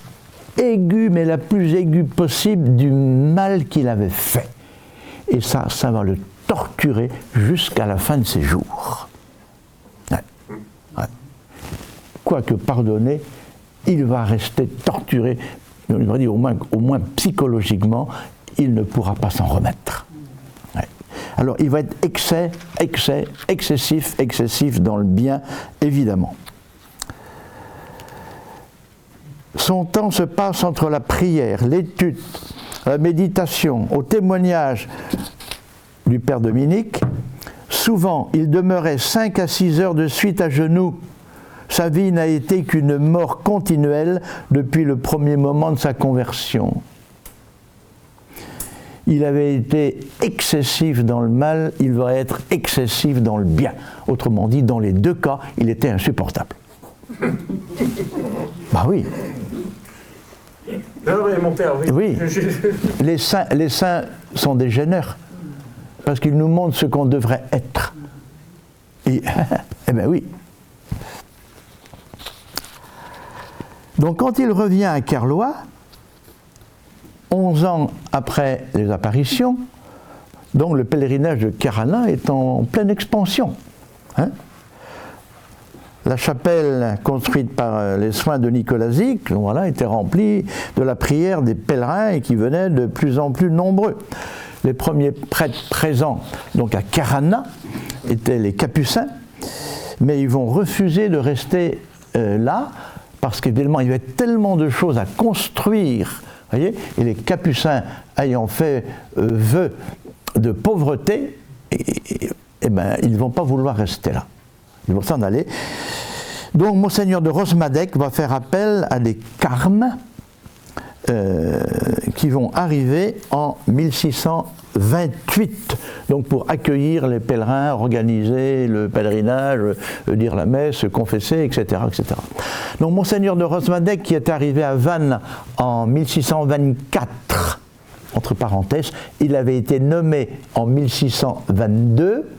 aiguë, mais la plus aiguë possible, du mal qu'il avait fait. Et ça va le torturer jusqu'à la fin de ses jours. Quoique pardonné, il va rester torturé. On va dire au moins psychologiquement, il ne pourra pas s'en remettre. Ouais. Alors il va être excessif dans le bien, évidemment. Son temps se passe entre la prière, l'étude, la méditation, au témoignage du Père Dominique. Souvent, il demeurait 5 à 6 heures de suite à genoux. Sa vie n'a été qu'une mort continuelle depuis le premier moment de sa conversion. Il avait été excessif dans le mal, il va être excessif dans le bien. Autrement dit, dans les deux cas, il était insupportable. Bah oui. Non, mais mon père, oui. Oui. Les saints sont des gêneurs, parce qu'ils nous montrent ce qu'on devrait être. Et, eh bien oui. Donc quand il revient à Kerlois, 11 ans après les apparitions, donc le pèlerinage de Kerana est en pleine expansion. Hein? La chapelle construite par les soins de Nicolas Zic, voilà, était remplie de la prière des pèlerins et qui venaient de plus en plus nombreux. Les premiers prêtres présents donc à Kerana étaient les Capucins, mais ils vont refuser de rester là, parce qu'évidemment, il y avait tellement de choses à construire, voyez, et les Capucins ayant fait vœu de pauvreté, ben, ils ne vont pas vouloir rester là. Ils vont s'en aller. Donc, Monseigneur de Rosmadec va faire appel à des carmes qui vont arriver en 1628, donc pour accueillir les pèlerins, organiser le pèlerinage, dire la messe, confesser, etc., etc. Donc Monseigneur de Rosmadec, qui est arrivé à Vannes en 1624, entre parenthèses, il avait été nommé en 1622,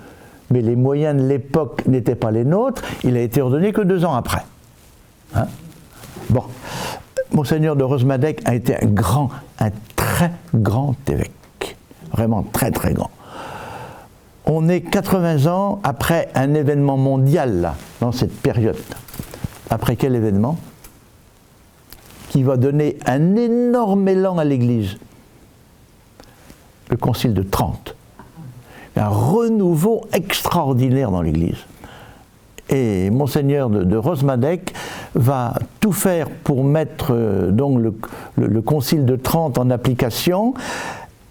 mais les moyens de l'époque n'étaient pas les nôtres, il a été ordonné que 2 ans après. Hein? Bon. Monseigneur de Rosmadec a été un très grand évêque, vraiment très très grand. On est 80 ans après un événement mondial là, dans cette période. Après quel événement? Qui va donner un énorme élan à l'Église. Le Concile de Trente. Un renouveau extraordinaire dans l'Église. Et Monseigneur de Rosmadec va tout faire pour mettre donc le Concile de Trente en application,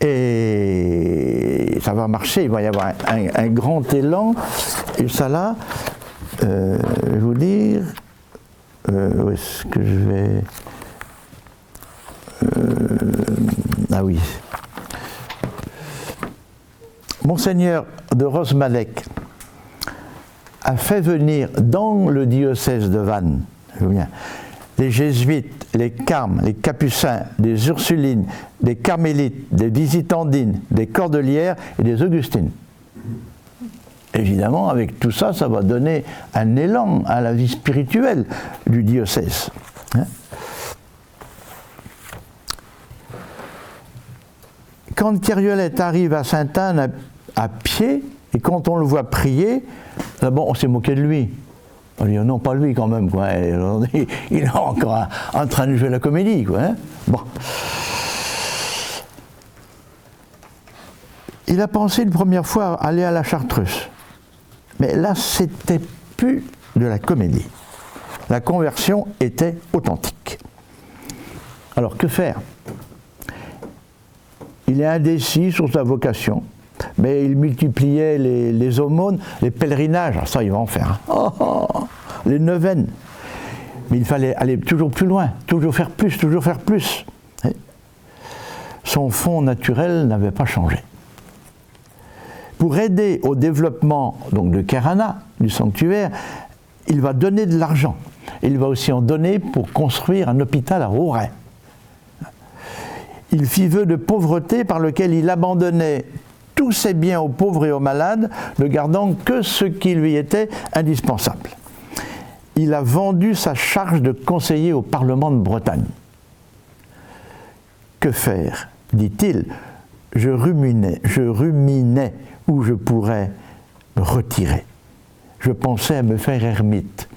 et ça va marcher, il va y avoir un grand élan, et ça là, je vais vous dire, où est-ce que je vais... ah oui. Monseigneur de Rosmadec a fait venir dans le diocèse de Vannes les jésuites, les carmes, les capucins, des ursulines, des carmélites, des visitandines, des cordelières et des augustines. Évidemment, avec tout ça, ça va donner un élan à la vie spirituelle du diocèse. Quand Kerriolette arrive à Sainte-Anne à pied, et quand on le voit prier, d'abord on s'est moqué de lui. On dit non, pas lui quand même, quoi. Il est encore en train de jouer la comédie, quoi. Hein. Bon. Il a pensé une première fois à aller à la Chartreuse. Mais là, c'était plus de la comédie. La conversion était authentique. Alors, que faire? Il est indécis sur sa vocation, mais il multipliait les aumônes, les pèlerinages. Alors ça, il va en faire. Hein. Les neuvaines. Mais il fallait aller toujours plus loin, toujours faire plus, toujours faire plus. Son fond naturel n'avait pas changé. Pour aider au développement donc, de Kerana, du sanctuaire, il va donner de l'argent. Il va aussi en donner pour construire un hôpital à Auray. Il fit vœu de pauvreté par lequel il abandonnait tous ses biens aux pauvres et aux malades, ne gardant que ce qui lui était indispensable. Il a vendu sa charge de conseiller au Parlement de Bretagne. Que faire, dit-il? Je ruminais où je pourrais me retirer. Je pensais à me faire ermite.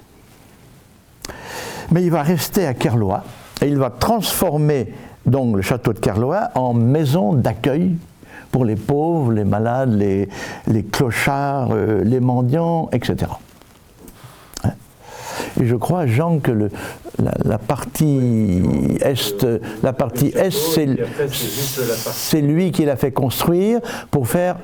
Mais il va rester à Kerloa et il va transformer donc le château de Kerloa en maison d'accueil pour les pauvres, les malades, les clochards, les mendiants, etc. Et je crois, Jean, que la partie est, c'est lui qui l'a fait construire pour faire.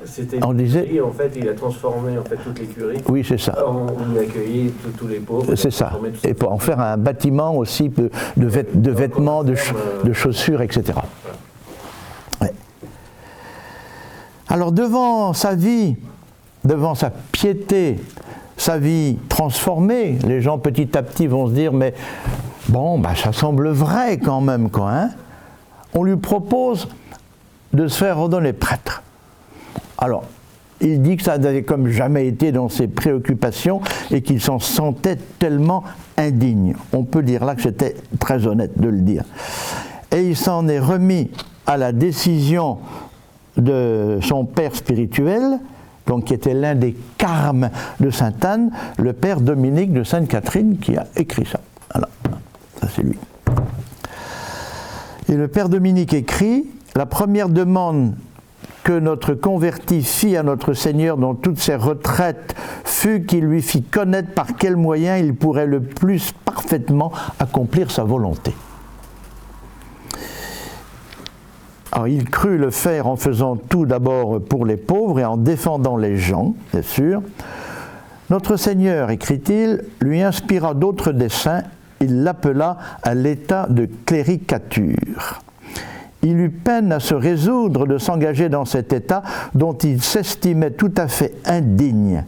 On disait. En fait, il a transformé en fait toutes les curies. Oui, c'est ça. On y accueillait tous les pauvres. C'est ça. Et pour en faire un bâtiment aussi de vêtements, de chaussures, etc. Ouais. Alors devant sa vie, devant sa piété, sa vie transformée, les gens petit à petit vont se dire mais bon, bah, ça semble vrai quand même, quoi. Hein. On lui propose de se faire ordonner prêtre. Alors, il dit que ça n'avait comme jamais été dans ses préoccupations et qu'il s'en sentait tellement indigne. On peut dire là que c'était très honnête de le dire. Et il s'en est remis à la décision de son père spirituel, donc qui était l'un des carmes de Sainte-Anne, le père Dominique de Sainte-Catherine, qui a écrit ça. Voilà, ça c'est lui. Et le père Dominique écrit, la première demande que notre converti fit à notre Seigneur dans toutes ses retraites fut qu'il lui fit connaître par quel moyen il pourrait le plus parfaitement accomplir sa volonté. Alors, il crut le faire en faisant tout d'abord pour les pauvres et en défendant les gens, bien sûr. Notre Seigneur, écrit-il, lui inspira d'autres desseins, il l'appela à l'état de cléricature. Il eut peine à se résoudre de s'engager dans cet état dont il s'estimait tout à fait indigne,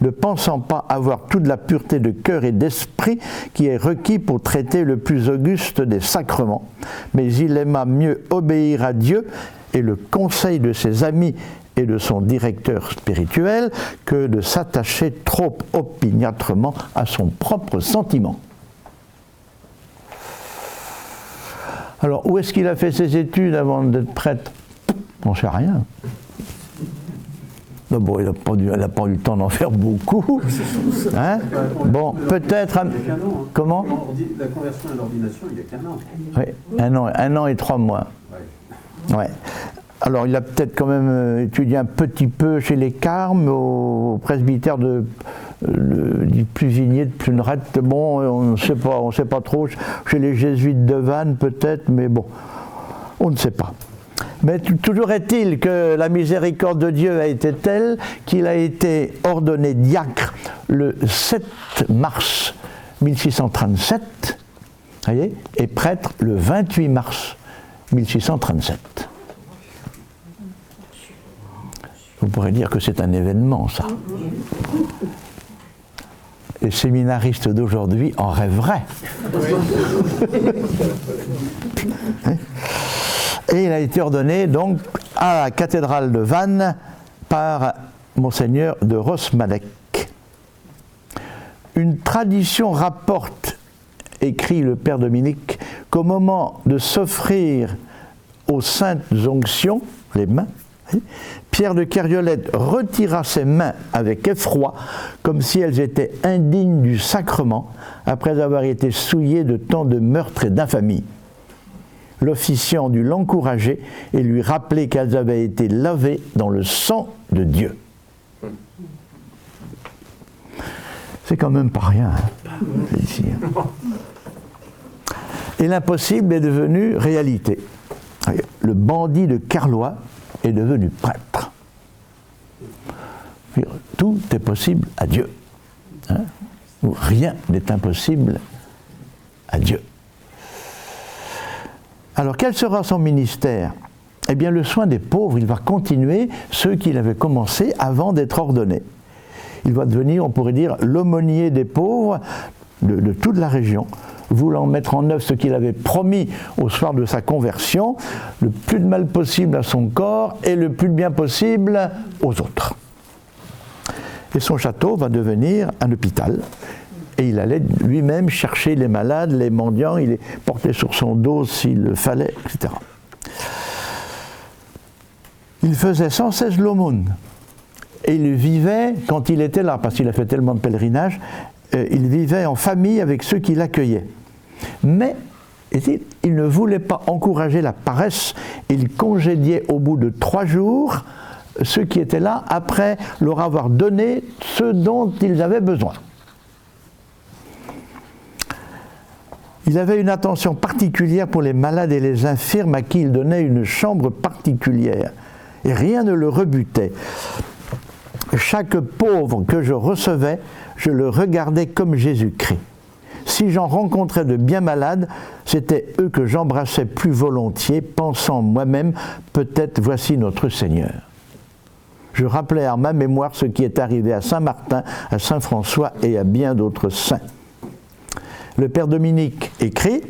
ne pensant pas avoir toute la pureté de cœur et d'esprit qui est requis pour traiter le plus auguste des sacrements. Mais il aima mieux obéir à Dieu et le conseil de ses amis et de son directeur spirituel que de s'attacher trop opiniâtrement à son propre sentiment. Alors, où est-ce qu'il a fait ses études avant d'être prêtre? On ne sait rien. Bon, il n'a pas eu le temps d'en faire beaucoup. Hein? Bon, peut-être. Comment? La conversion à l'ordination, il n'y a qu'un an. Oui, un an et 3 mois. Ouais. Alors, il a peut-être quand même étudié un petit peu chez les Carmes, au presbytère du Pluvigné, de Pluneret. Bon, on ne sait pas trop. Chez les jésuites de Vannes, peut-être, mais bon, on ne sait pas. Mais toujours est-il que la miséricorde de Dieu a été telle qu'il a été ordonné diacre le 7 mars 1637, voyez, et prêtre le 28 mars 1637. Vous pourrez dire que c'est un événement, ça. Les séminaristes d'aujourd'hui en rêveraient. Et il a été ordonné donc à la cathédrale de Vannes par Monseigneur de Rosmalek. Une tradition rapporte, écrit le Père Dominique, qu'au moment de s'offrir aux saintes onctions, les mains, Pierre de Kerviolette retira ses mains avec effroi, comme si elles étaient indignes du sacrement, après avoir été souillées de tant de meurtres et d'infamies. L'officiant dut l'encourager et lui rappeler qu'elles avaient été lavées dans le sang de Dieu. C'est quand même pas rien, ici. Et l'impossible est devenu réalité. Le bandit de Carlois est devenu prêtre. Tout est possible à Dieu. Hein? Rien n'est impossible à Dieu. Alors, quel sera son ministère? Eh bien, le soin des pauvres, il va continuer ceux qu'il avait commencé avant d'être ordonné. Il va devenir, on pourrait dire, l'aumônier des pauvres de toute la région, voulant mettre en œuvre ce qu'il avait promis au soir de sa conversion, le plus de mal possible à son corps et le plus de bien possible aux autres. Et son château va devenir un hôpital. Et il allait lui-même chercher les malades, les mendiants, il les portait sur son dos s'il le fallait, etc. Il faisait sans cesse l'aumône. Et il vivait, quand il était là, parce qu'il a fait tellement de pèlerinages, il vivait en famille avec ceux qui l'accueillaient. Mais il ne voulait pas encourager la paresse, il congédiait au bout de 3 jours ceux qui étaient là après leur avoir donné ce dont ils avaient besoin. Il avait une attention particulière pour les malades et les infirmes à qui il donnait une chambre particulière. Et rien ne le rebutait. Chaque pauvre que je recevais, je le regardais comme Jésus-Christ. Si j'en rencontrais de bien malades, c'était eux que j'embrassais plus volontiers, pensant moi-même, peut-être voici notre Seigneur. Je rappelais à ma mémoire ce qui est arrivé à Saint-Martin, à Saint-François et à bien d'autres saints. Le Père Dominique écrit: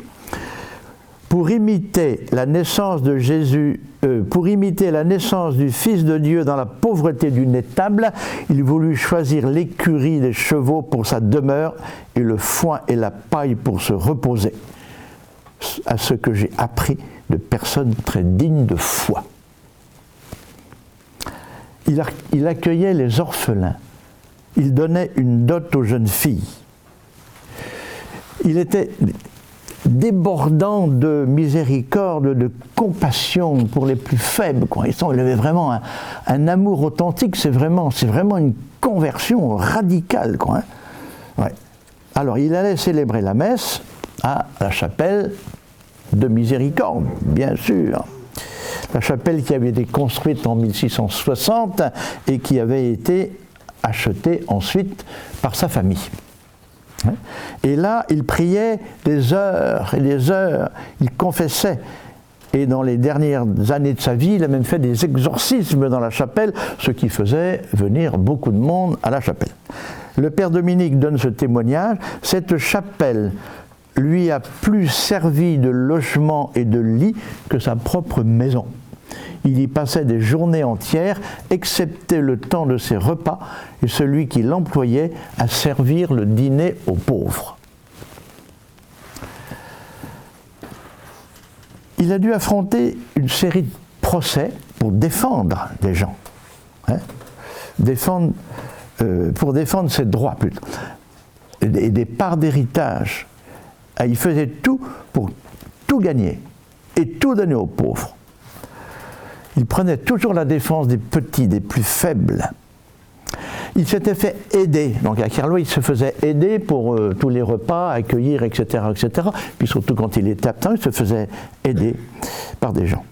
pour imiter la naissance de Jésus, pour imiter la naissance du Fils de Dieu dans la pauvreté d'une étable, il voulut choisir l'écurie des chevaux pour sa demeure et le foin et la paille pour se reposer. À ce que j'ai appris de personnes très dignes de foi. Il accueillait les orphelins. Il donnait une dot aux jeunes filles. Il était débordant de miséricorde, de compassion pour les plus faibles, quoi. Il avait vraiment un amour authentique, c'est vraiment une conversion radicale, quoi, hein. Ouais. Alors, il allait célébrer la messe à la chapelle de Miséricorde, bien sûr. La chapelle qui avait été construite en 1660 et qui avait été achetée ensuite par sa famille. Et là, il priait des heures et des heures, il confessait. Et dans les dernières années de sa vie, il a même fait des exorcismes dans la chapelle, ce qui faisait venir beaucoup de monde à la chapelle. Le Père Dominique donne ce témoignage: cette chapelle lui a plus servi de logement et de lit que sa propre maison. Il y passait des journées entières, excepté le temps de ses repas, et celui qui l'employait à servir le dîner aux pauvres. Il a dû affronter une série de procès pour défendre des gens, hein, pour défendre ses droits plutôt, et des parts d'héritage. Il faisait tout pour tout gagner et tout donner aux pauvres. Il prenait toujours la défense des petits, des plus faibles. Il s'était fait aider. Donc à Carlois, il se faisait aider pour tous les repas, accueillir, etc., etc. Puis surtout quand il était absent, il se faisait aider par des gens.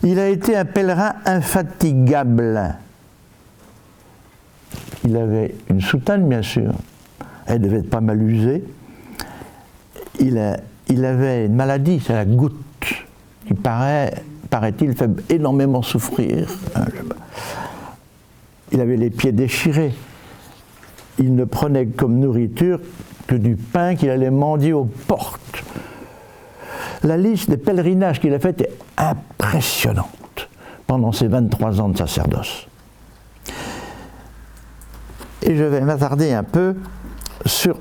Il a été un pèlerin infatigable. Il avait une soutane, bien sûr. Elle devait être pas mal usée. Il avait une maladie, c'est la goutte, qui paraît-il, fait énormément souffrir. Il avait les pieds déchirés. Il ne prenait comme nourriture que du pain qu'il allait mendier aux portes. La liste des pèlerinages qu'il a fait est impressionnante pendant ses 23 ans de sacerdoce. Et je vais m'attarder un peu sur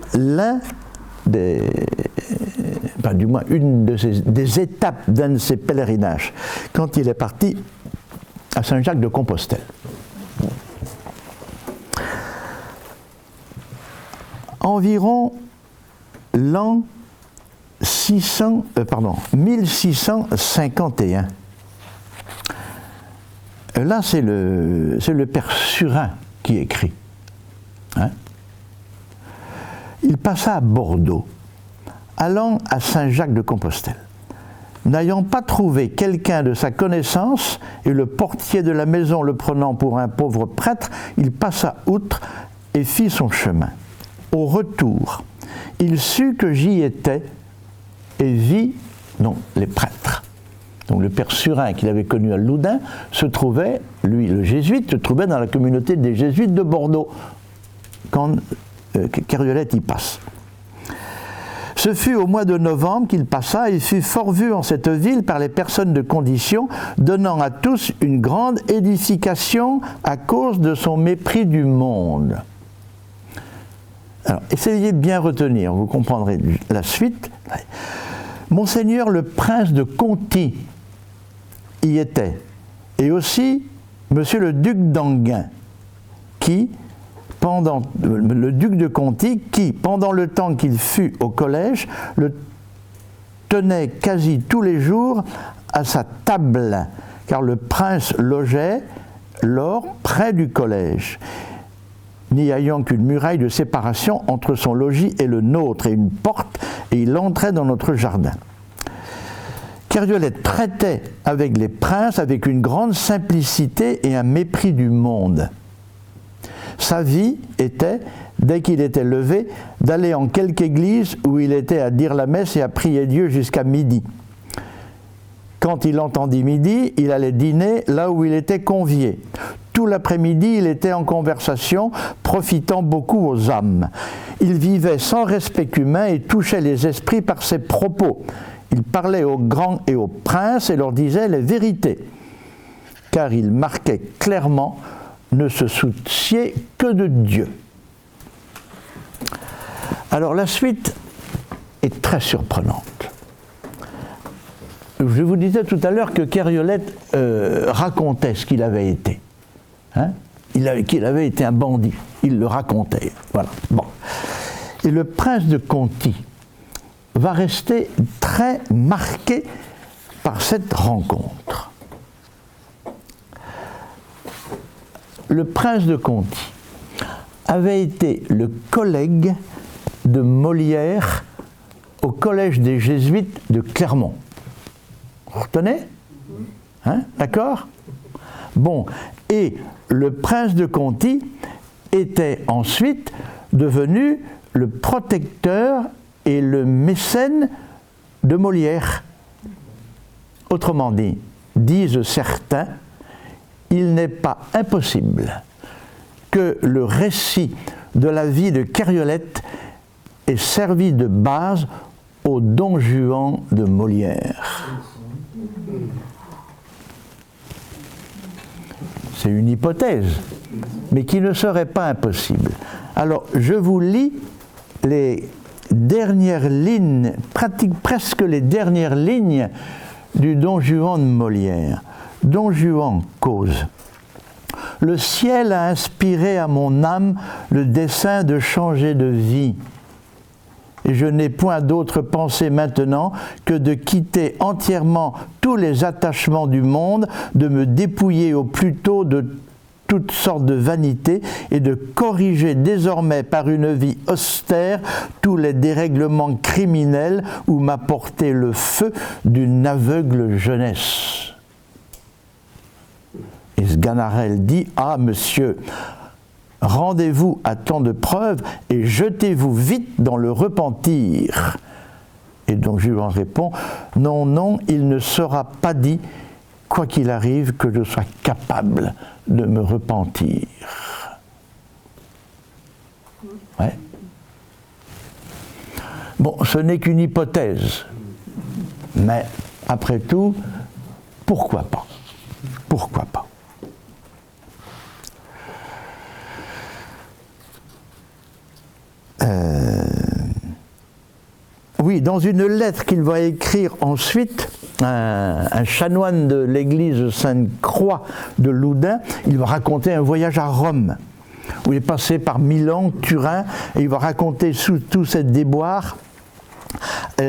du moins une des étapes d'un de ses pèlerinages. Quand il est parti à Saint-Jacques de Compostelle. Environ l'an 1651. Là, c'est le père Surin qui écrit. Hein? Il passa à Bordeaux, allant à Saint-Jacques de Compostelle. N'ayant pas trouvé quelqu'un de sa connaissance, et le portier de la maison le prenant pour un pauvre prêtre, il passa outre et fit son chemin. Au retour, il sut que j'y étais et vit les prêtres. Donc le père Surin, qu'il avait connu à Loudun, se trouvait, lui le jésuite, se trouvait dans la communauté des jésuites de Bordeaux, quand Kerriolette y passe. Ce fut au mois de novembre qu'il passa et fut fort vu en cette ville par les personnes de condition, donnant à tous une grande édification à cause de son mépris du monde. Alors, essayez de bien retenir, vous comprendrez la suite. Monseigneur le prince de Conti y était, et aussi Monsieur le duc d'Enghien, le duc de Conti, qui, pendant le temps qu'il fut au collège, le tenait quasi tous les jours à sa table, car le prince logeait lors près du collège, n'y ayant qu'une muraille de séparation entre son logis et le nôtre, et une porte, et il entrait dans notre jardin. Kerriolette traitait avec les princes avec une grande simplicité et un mépris du monde. Sa vie était, dès qu'il était levé, d'aller en quelque église où il était à dire la messe et à prier Dieu jusqu'à midi. Quand il entendit midi, il allait dîner là où il était convié. Tout l'après-midi, il était en conversation, profitant beaucoup aux âmes. Il vivait sans respect humain et touchait les esprits par ses propos. Il parlait aux grands et aux princes et leur disait les vérités, car il marquait clairement ne se soucier que de Dieu. Alors la suite est très surprenante. Je vous disais tout à l'heure que Kerriolette racontait ce qu'il avait été. Hein? Qu'il avait été un bandit. Il le racontait. Voilà. Bon. Et le prince de Conti va rester très marqué par cette rencontre. Le prince de Conti avait été le collègue de Molière au collège des Jésuites de Clermont. Vous retenez ? Hein ? D'accord ? Bon, et le prince de Conti était ensuite devenu le protecteur et le mécène de Molière. Autrement dit, disent certains, il n'est pas impossible que le récit de la vie de Kerriolette ait servi de base au Don Juan de Molière. C'est une hypothèse, mais qui ne serait pas impossible. Alors, je vous lis les dernières lignes, presque les dernières lignes du Don Juan de Molière. Don Juan cause. Le ciel a inspiré à mon âme le dessein de changer de vie. Et je n'ai point d'autre pensée maintenant que de quitter entièrement tous les attachements du monde, de me dépouiller au plus tôt de toutes sortes de vanités et de corriger désormais par une vie austère tous les dérèglements criminels où m'a porté le feu d'une aveugle jeunesse. Et Sganarelle dit « Ah, monsieur, rendez-vous à tant de preuves et jetez-vous vite dans le repentir. » Et donc Juan répond « Non, non, il ne sera pas dit, quoi qu'il arrive, que je sois capable de me repentir. » Ouais. Bon, ce n'est qu'une hypothèse, mais après tout, pourquoi pas ? Pourquoi pas ? Oui, dans une lettre qu'il va écrire ensuite un chanoine de l'église Sainte-Croix de Loudun, il va raconter un voyage à Rome, où il est passé par Milan, Turin, et il va raconter sous tous ces déboires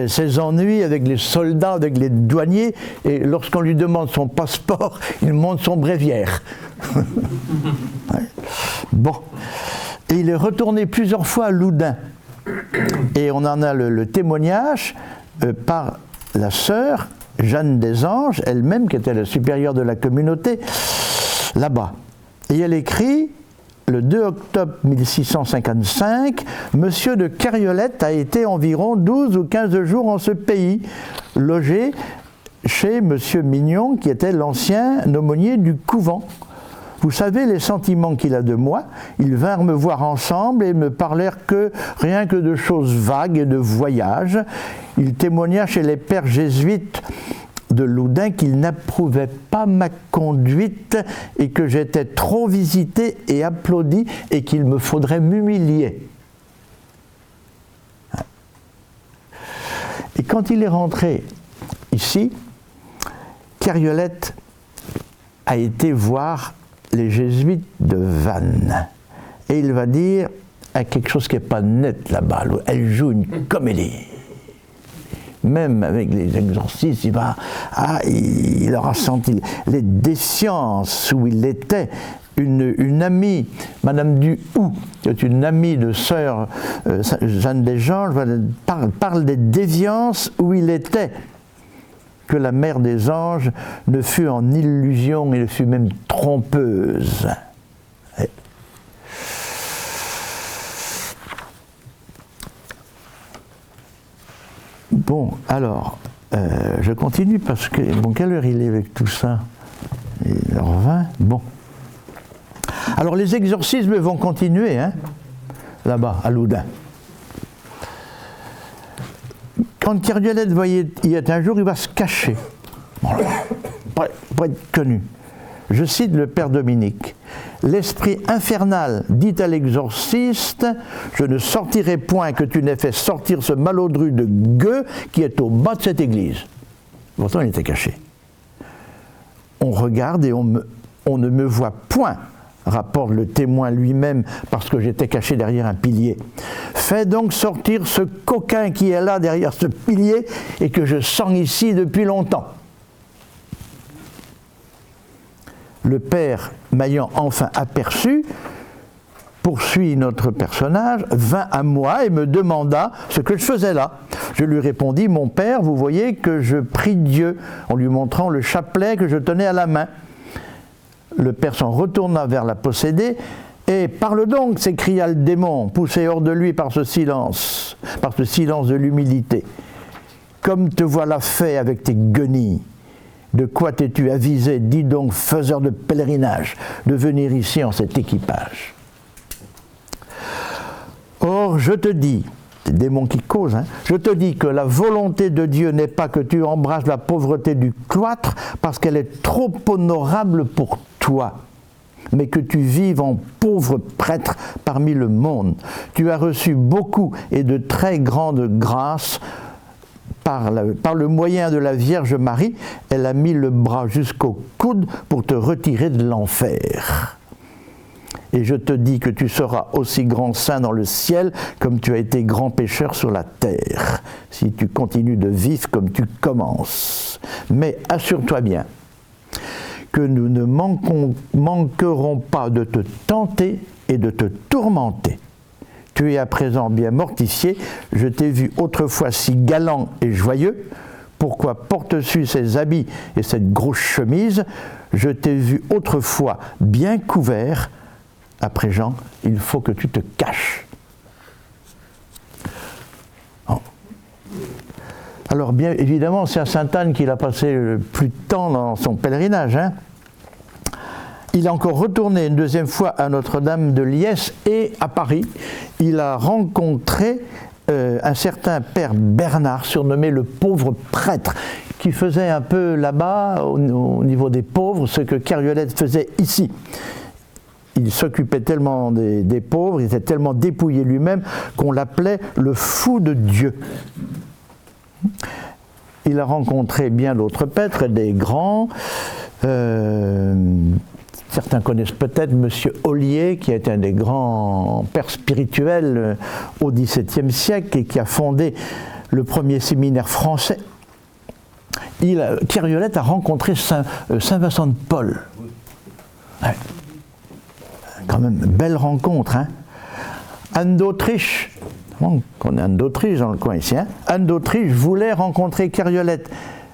ses ennuis avec les soldats, avec les douaniers, et lorsqu'on lui demande son passeport, il montre son bréviaire. Ouais. Bon. Et il est retourné plusieurs fois à Loudun. Et on en a le témoignage par la sœur Jeanne des Anges, elle-même, qui était la supérieure de la communauté, là-bas. Et elle écrit: le 2 octobre 1655, Monsieur de Cariolette a été environ 12 ou 15 jours en ce pays, logé chez Monsieur Mignon, qui était l'ancien aumônier du couvent. Vous savez les sentiments qu'il a de moi. Ils vinrent me voir ensemble et me parlèrent rien que de choses vagues et de voyages. Il témoigna chez les pères jésuites de Loudun qu'il n'approuvait pas ma conduite et que j'étais trop visité et applaudi et qu'il me faudrait m'humilier. Et quand il est rentré ici, Cariolette a été voir les jésuites de Vannes. Et il va dire quelque chose qui n'est pas net là-bas. Elle joue une comédie. Même avec les exorcistes, il aura senti les défiances où il était. Une amie, Madame Duhoux, qui est une amie de sœur Jeanne des Anges, parle des déviances où il était. Que la mère des anges ne fut en illusion et ne fut même trompeuse. Bon, alors, je continue parce que, bon, quelle heure il est avec tout ça? Il est 1h20. Bon. Alors, les exorcismes vont continuer, hein, là-bas, à Loudun. Quand Cariolette y est un jour, il va se cacher, pour être connu. Je cite le père Dominique. L'esprit infernal dit à l'exorciste: je ne sortirai point que tu n'aies fait sortir ce malodru de gueux qui est au bas de cette église. Pourtant, il était caché. On regarde et on ne me voit point, rapporte le témoin lui-même, parce que j'étais caché derrière un pilier. Fais donc sortir ce coquin qui est là derrière ce pilier et que je sens ici depuis longtemps. Le père, m'ayant enfin aperçu, poursuit notre personnage, vint à moi et me demanda ce que je faisais là. Je lui répondis: mon père, vous voyez que je prie Dieu, en lui montrant le chapelet que je tenais à la main. Le père s'en retourna vers la possédée, et parle donc, s'écria le démon, poussé hors de lui par ce silence de l'humilité. Comme te voilà fait avec tes guenilles, de quoi t'es-tu avisé, dis donc, faiseur de pèlerinage, de venir ici en cet équipage? Or, je te dis, c'est le démon qui cause, hein, je te dis que la volonté de Dieu n'est pas que tu embrasses la pauvreté du cloître parce qu'elle est trop honorable pour toi, mais que tu vives en pauvre prêtre parmi le monde. Tu as reçu beaucoup et de très grandes grâces par le moyen de la Vierge Marie. Elle a mis le bras jusqu'au coude pour te retirer de l'enfer. Et je te dis que tu seras aussi grand saint dans le ciel comme tu as été grand pécheur sur la terre, si tu continues de vivre comme tu commences. Mais assure-toi bien que nous ne manquerons pas de te tenter et de te tourmenter. Tu es à présent bien mortifié, je t'ai vu autrefois si galant et joyeux, pourquoi portes-tu ces habits et cette grosse chemise? Je t'ai vu autrefois bien couvert, à présent il faut que tu te caches. Oh. Alors bien évidemment, c'est à Sainte-Anne qu'il a passé le plus de temps dans son pèlerinage, hein. Il a encore retourné une deuxième fois à Notre-Dame de Liesse et à Paris. Il a rencontré un certain père Bernard, surnommé le pauvre prêtre, qui faisait un peu là-bas, au niveau des pauvres, ce que Cariolette faisait ici. Il s'occupait tellement des pauvres, il était tellement dépouillé lui-même qu'on l'appelait le fou de Dieu. il a rencontré bien d'autres pêtres, des grands. Certains connaissent peut-être M. Ollier, qui est un des grands pères spirituels au XVIIe siècle et qui a fondé le premier séminaire français. Kerriolette a rencontré Saint Vincent de Paul. Ouais. Quand même, belle rencontre. Hein. Anne d'Autriche, on connaît Anne d'Autriche dans le coin ici. Hein. Anne d'Autriche voulait rencontrer Kerriolette,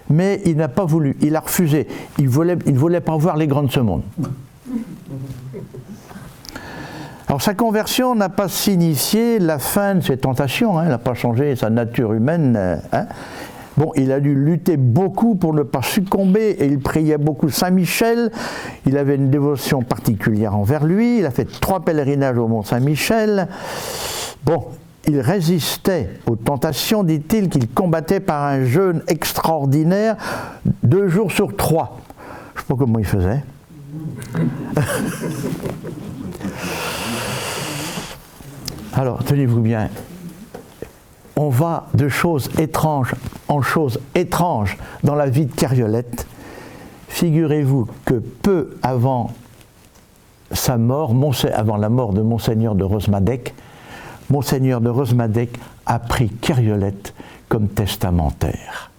mais il n'a pas voulu, il a refusé. Il ne voulait pas voir les grands de ce monde. Alors sa conversion n'a pas signifié la fin de ses tentations, hein. Elle n'a pas changé sa nature humaine. Hein. Bon, il a dû lutter beaucoup pour ne pas succomber et il priait beaucoup Saint-Michel. Il avait une dévotion particulière envers lui. Il a fait 3 pèlerinages au Mont Saint-Michel. Bon, il résistait aux tentations, dit-il, qu'il combattait par un jeûne extraordinaire 2 jours sur 3. Je ne sais pas comment il faisait. Alors, tenez-vous bien. On va de choses étranges en choses étranges dans la vie de Kerriolette. Figurez-vous que peu avant sa mort, avant la mort de Monseigneur de Rosmadec, Monseigneur de Rosmadec a pris Kerriolette comme testamentaire.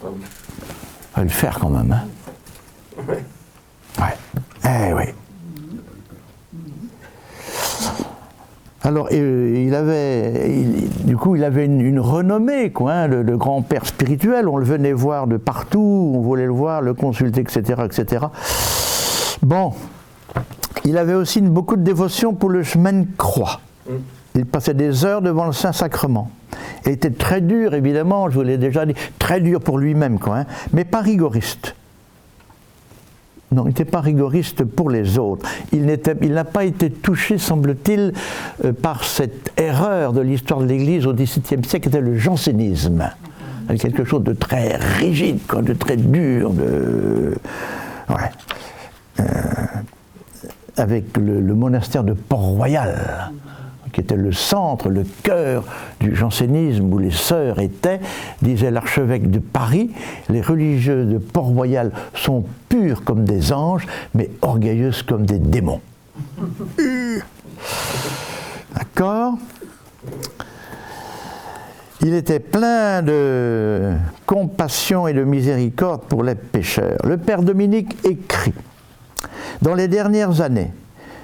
Va le faire quand même, hein? Ouais. Eh oui. Alors, il avait une renommée, quoi, hein, le grand père spirituel. On le venait voir de partout, on voulait le voir, le consulter, etc., etc. Bon, il avait aussi beaucoup de dévotion pour le chemin de croix. Il passait des heures devant le Saint-Sacrement. Il était très dur, évidemment, je vous l'ai déjà dit, très dur pour lui-même, quoi, hein, mais pas rigoriste. Non, il n'était pas rigoriste pour les autres. Il n'a pas été touché, semble-t-il, par cette erreur de l'histoire de l'Église au XVIIe siècle, qui était le jansénisme. Quelque chose de très rigide, quoi, de très dur, avec le monastère de Port-Royal, qui était le centre, le cœur du jansénisme, où les sœurs étaient, disait l'archevêque de Paris, les religieuses de Port-Royal sont pures comme des anges, mais orgueilleuses comme des démons. D'accord ? Il était plein de compassion et de miséricorde pour les pécheurs. Le père Dominique écrit, dans les dernières années,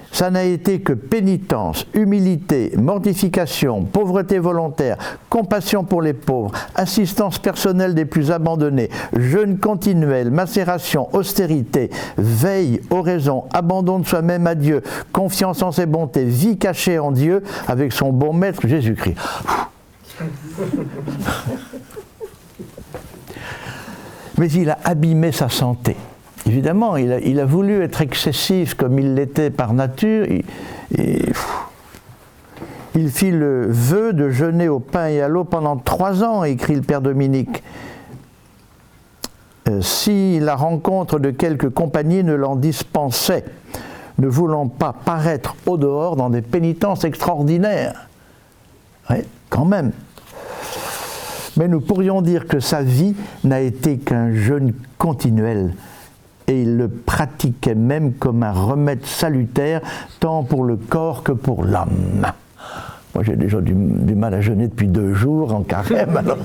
ça n'a été que pénitence, humilité, mortification, pauvreté volontaire, compassion pour les pauvres, assistance personnelle des plus abandonnés, jeûne continuel, macération, austérité, veille, oraison, abandon de soi-même à Dieu, confiance en ses bontés, vie cachée en Dieu avec son bon maître Jésus-Christ. Mais il a abîmé sa santé. Évidemment, il a voulu être excessif comme il l'était par nature. Il fit le vœu de jeûner au pain et à l'eau pendant 3 ans, écrit le père Dominique. Si la rencontre de quelques compagnies ne l'en dispensait, ne voulant pas paraître au dehors dans des pénitences extraordinaires. Ouais, quand même. Mais nous pourrions dire que sa vie n'a été qu'un jeûne continuel. Et il le pratiquait même comme un remède salutaire, tant pour le corps que pour l'âme. Moi, j'ai déjà du mal à jeûner depuis 2 jours en carême. Alors.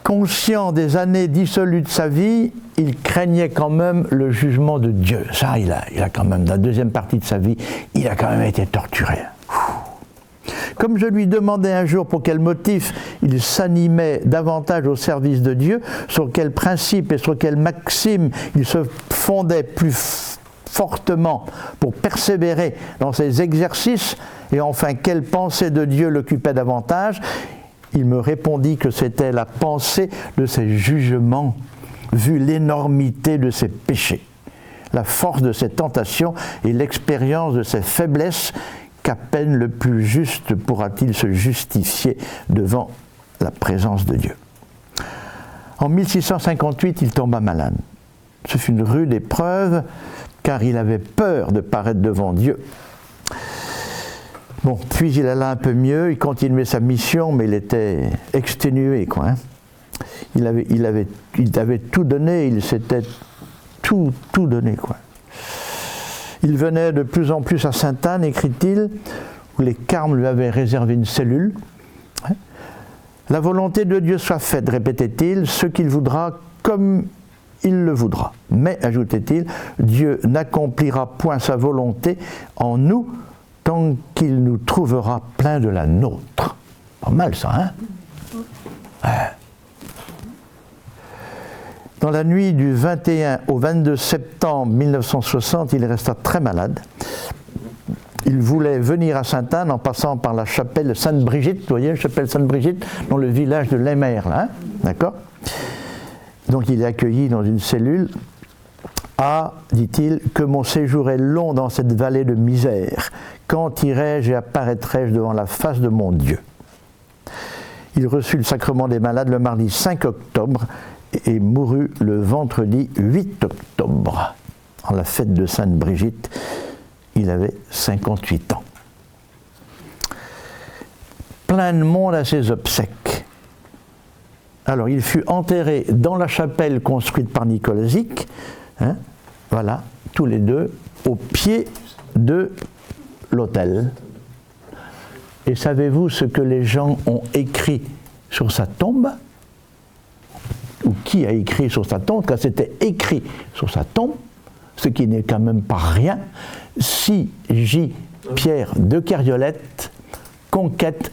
Conscient des années dissolues de sa vie, il craignait quand même le jugement de Dieu. Ça, il a quand même, dans la deuxième partie de sa vie, il a quand même été torturé. Comme je lui demandais un jour pour quel motif il s'animait davantage au service de Dieu, sur quel principe et sur quelle maxime il se fondait plus fortement pour persévérer dans ses exercices, et enfin quelle pensée de Dieu l'occupait davantage, il me répondit que c'était la pensée de ses jugements, vu l'énormité de ses péchés, la force de ses tentations et l'expérience de ses faiblesses, qu'à peine le plus juste pourra-t-il se justifier devant la présence de Dieu. En 1658, il tomba malade. Ce fut une rude épreuve, car il avait peur de paraître devant Dieu. Bon, puis il alla un peu mieux, il continuait sa mission, mais il était exténué, quoi. Hein. Il avait tout donné, il s'était tout donné, quoi. Il venait de plus en plus à Sainte-Anne, écrit-il, où les carmes lui avaient réservé une cellule. Hein. La volonté de Dieu soit faite, répétait-il, ce qu'il voudra comme il le voudra. Mais, ajoutait-il, Dieu n'accomplira point sa volonté en nous tant qu'il nous trouvera plein de la nôtre. Pas mal ça, hein? Ouais. Dans la nuit du 21 au 22 septembre 1960, il resta très malade. Il voulait venir à Sainte-Anne en passant par la chapelle Sainte-Brigitte, vous voyez, la chapelle Sainte-Brigitte, dans le village de Leymer, là, hein, d'accord? Donc il est accueilli dans une cellule. Ah, dit-il, que mon séjour est long dans cette vallée de misère. Quand irai-je et apparaîtrai-je devant la face de mon Dieu? Il reçut le sacrement des malades le mardi 5 octobre et mourut le vendredi 8 octobre. En la fête de Sainte-Brigitte, il avait 58 ans. Plein de monde à ses obsèques. Alors, il fut enterré dans la chapelle construite par Nicolas Zic, hein, voilà, tous les deux, au pied de l'autel. Et savez-vous ce que les gens ont écrit sur sa tombe? Ou qui a écrit sur sa tombe? Quand c'était écrit sur sa tombe, ce qui n'est quand même pas rien, si J. Pierre de Kériolette, conquête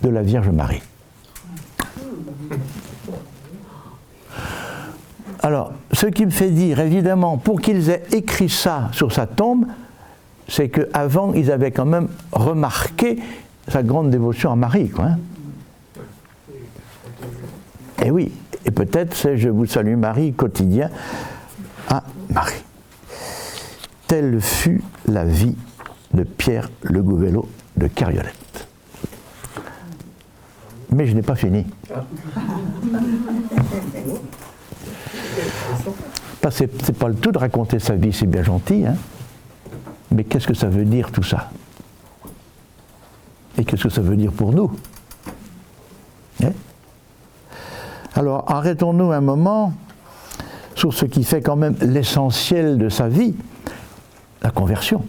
de la Vierge Marie. Alors, ce qui me fait dire, évidemment, pour qu'ils aient écrit ça sur sa tombe, c'est qu'avant, ils avaient quand même remarqué sa grande dévotion à Marie, quoi. Hein. Et oui, et peut-être c'est « Je vous salue Marie » quotidien à Marie. Telle fut la vie de Pierre Le Gouvelot de Kériolette. Mais je n'ai pas fini. C'est pas le tout de raconter sa vie, c'est bien gentil, hein. Mais qu'est-ce que ça veut dire tout ça? Et qu'est-ce que ça veut dire pour nous? Hein? Alors, arrêtons-nous un moment sur ce qui fait quand même l'essentiel de sa vie, la conversion.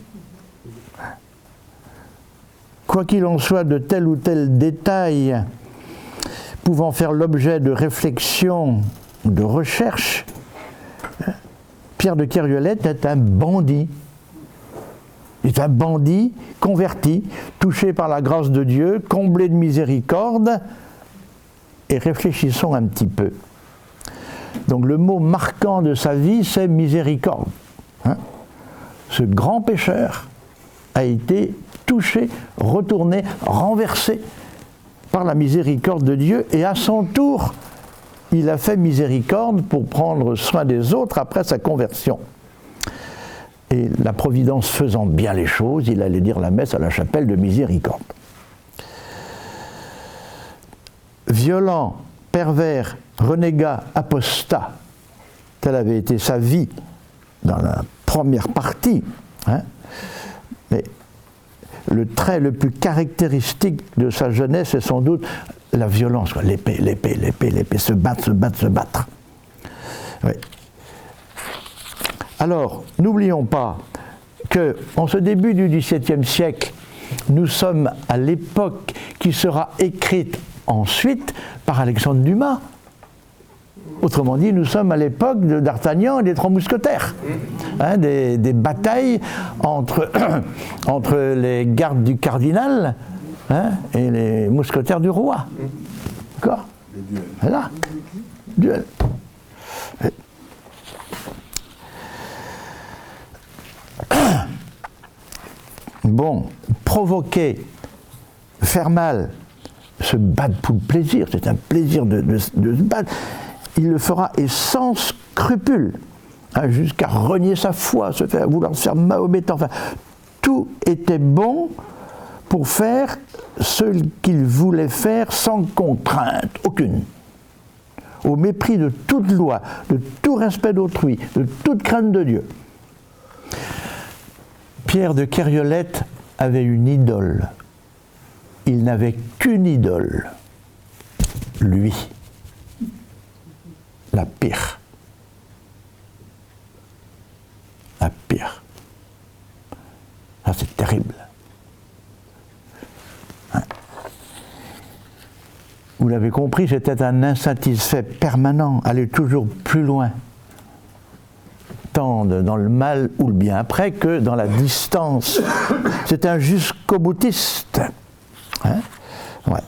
Quoi qu'il en soit, de tel ou tel détail pouvant faire l'objet de réflexion, de recherche, Pierre de Kériolette est un bandit. Il est un bandit converti, touché par la grâce de Dieu, comblé de miséricorde. Et réfléchissons un petit peu. Donc le mot marquant de sa vie, c'est miséricorde. Hein? Ce grand pécheur a été touché, retourné, renversé par la miséricorde de Dieu, et à son tour, il a fait miséricorde pour prendre soin des autres après sa conversion. Et la Providence faisant bien les choses, il allait dire la messe à la chapelle de Miséricorde. Violent, pervers, renégat, apostat, telle avait été sa vie dans la première partie. Hein. Mais le trait le plus caractéristique de sa jeunesse est sans doute la violence, quoi. L'épée, se battre. Oui. Alors, n'oublions pas qu'en ce début du XVIIe siècle, nous sommes à l'époque qui sera écrite ensuite par Alexandre Dumas. Autrement dit, nous sommes à l'époque de d'Artagnan et des Trois Mousquetaires, hein, des batailles entre les gardes du cardinal, hein, et les mousquetaires du roi. D'accord ? Voilà. Duel. Bon, provoquer, faire mal, se battre pour le plaisir, c'est un plaisir de se battre, il le fera et sans scrupule, hein, jusqu'à renier sa foi, vouloir se faire mahométan, enfin, tout était bon pour faire ce qu'il voulait faire sans contrainte aucune, au mépris de toute loi, de tout respect d'autrui, de toute crainte de Dieu. Pierre de Kériolette avait une idole, il n'avait qu'une idole, lui, la pire. La pire. Ça, c'est terrible. Hein? Vous l'avez compris, c'était un insatisfait permanent, aller toujours plus loin, tant dans le mal ou le bien après que dans la distance. C'est un jusqu'au boutiste. Hein? Ouais.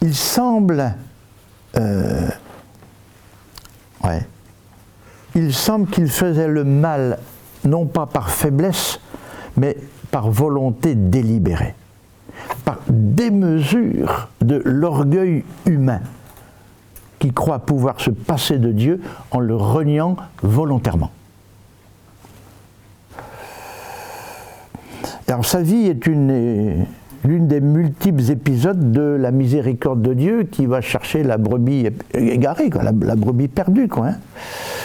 Il semble qu'il faisait le mal, non pas par faiblesse, mais par volonté délibérée, par démesure de l'orgueil humain, qui croit pouvoir se passer de Dieu en le reniant volontairement. Alors sa vie est l'une des multiples épisodes de la miséricorde de Dieu qui va chercher la brebis égarée, quoi, la brebis perdue. Quoi, hein.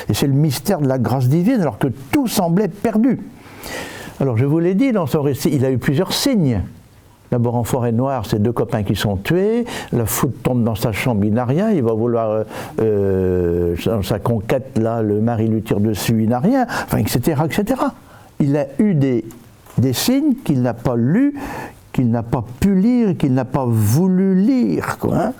Et c'est le mystère de la grâce divine, alors que tout semblait perdu. Alors je vous l'ai dit, dans son récit, il a eu plusieurs signes. D'abord en forêt noire, ses 2 copains qui sont tués, la foudre tombe dans sa chambre, il n'a rien, il va vouloir, dans sa conquête, là, le mari lui tire dessus, il n'a rien, enfin, etc., etc. Il a eu des signes qu'il n'a pas lus, qu'il n'a pas pu lire, qu'il n'a pas voulu lire, quoi. Hein.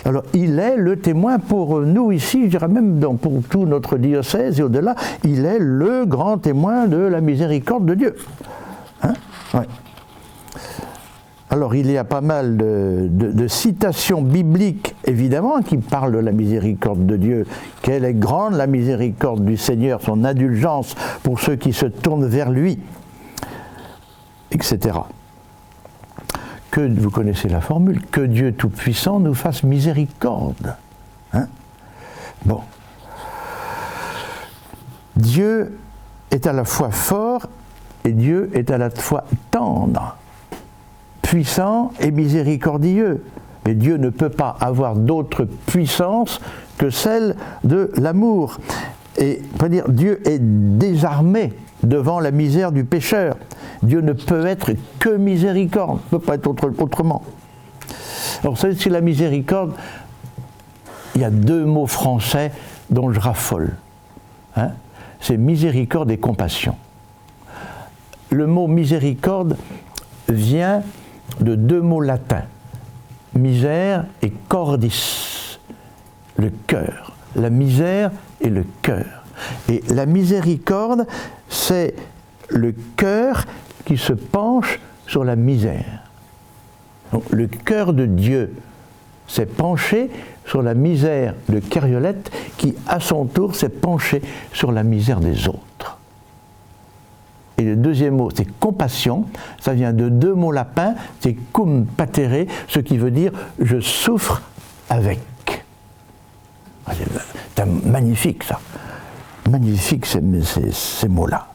Alors, il est le témoin pour nous ici, je dirais même pour tout notre diocèse et au-delà, il est le grand témoin de la miséricorde de Dieu. Hein? Ouais. Alors, il y a pas mal de citations bibliques, évidemment, qui parlent de la miséricorde de Dieu. Quelle est grande la miséricorde du Seigneur, son indulgence pour ceux qui se tournent vers lui, etc. Que, vous connaissez la formule, que Dieu Tout-Puissant nous fasse miséricorde. Hein? Bon. Dieu est à la fois fort et Dieu est à la fois tendre, puissant et miséricordieux. Mais Dieu ne peut pas avoir d'autre puissance que celle de l'amour. Et on peut dire, Dieu est désarmé devant la misère du pécheur. Dieu ne peut être que miséricorde, ne peut pas être autrement. Alors, vous savez, c'est la miséricorde, il y a 2 mots français dont je raffole. Hein? C'est miséricorde et compassion. Le mot miséricorde vient de 2 mots latins, misère et cordis, le cœur. La misère et le cœur. Et la miséricorde, c'est le cœur qui se penche sur la misère. Donc, le cœur de Dieu s'est penché sur la misère de Cariolette, qui à son tour s'est penché sur la misère des autres. Et le deuxième mot, c'est compassion. Ça vient de 2 mots latins, c'est cum patere, ce qui veut dire je souffre avec. C'est magnifique, ça. Magnifique ces mots-là.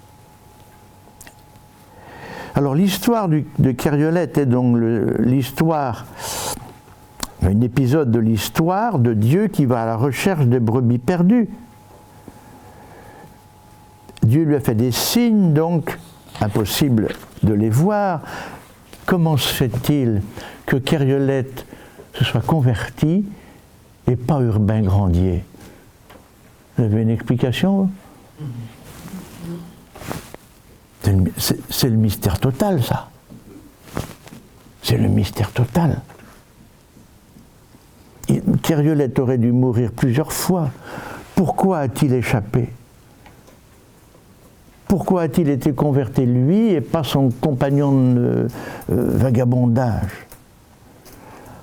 Alors l'histoire de Cariolette est donc l'histoire, un épisode de l'histoire de Dieu qui va à la recherche des brebis perdues. Dieu lui a fait des signes, donc impossible de les voir. Comment se fait-il que Cariolette se soit convertie et pas Urbain Grandier? Vous avez une explication? C'est le mystère total, ça. C'est le mystère total. Cariolette aurait dû mourir plusieurs fois. Pourquoi a-t-il échappé? Pourquoi a-t-il été converti lui et pas son compagnon de vagabondage?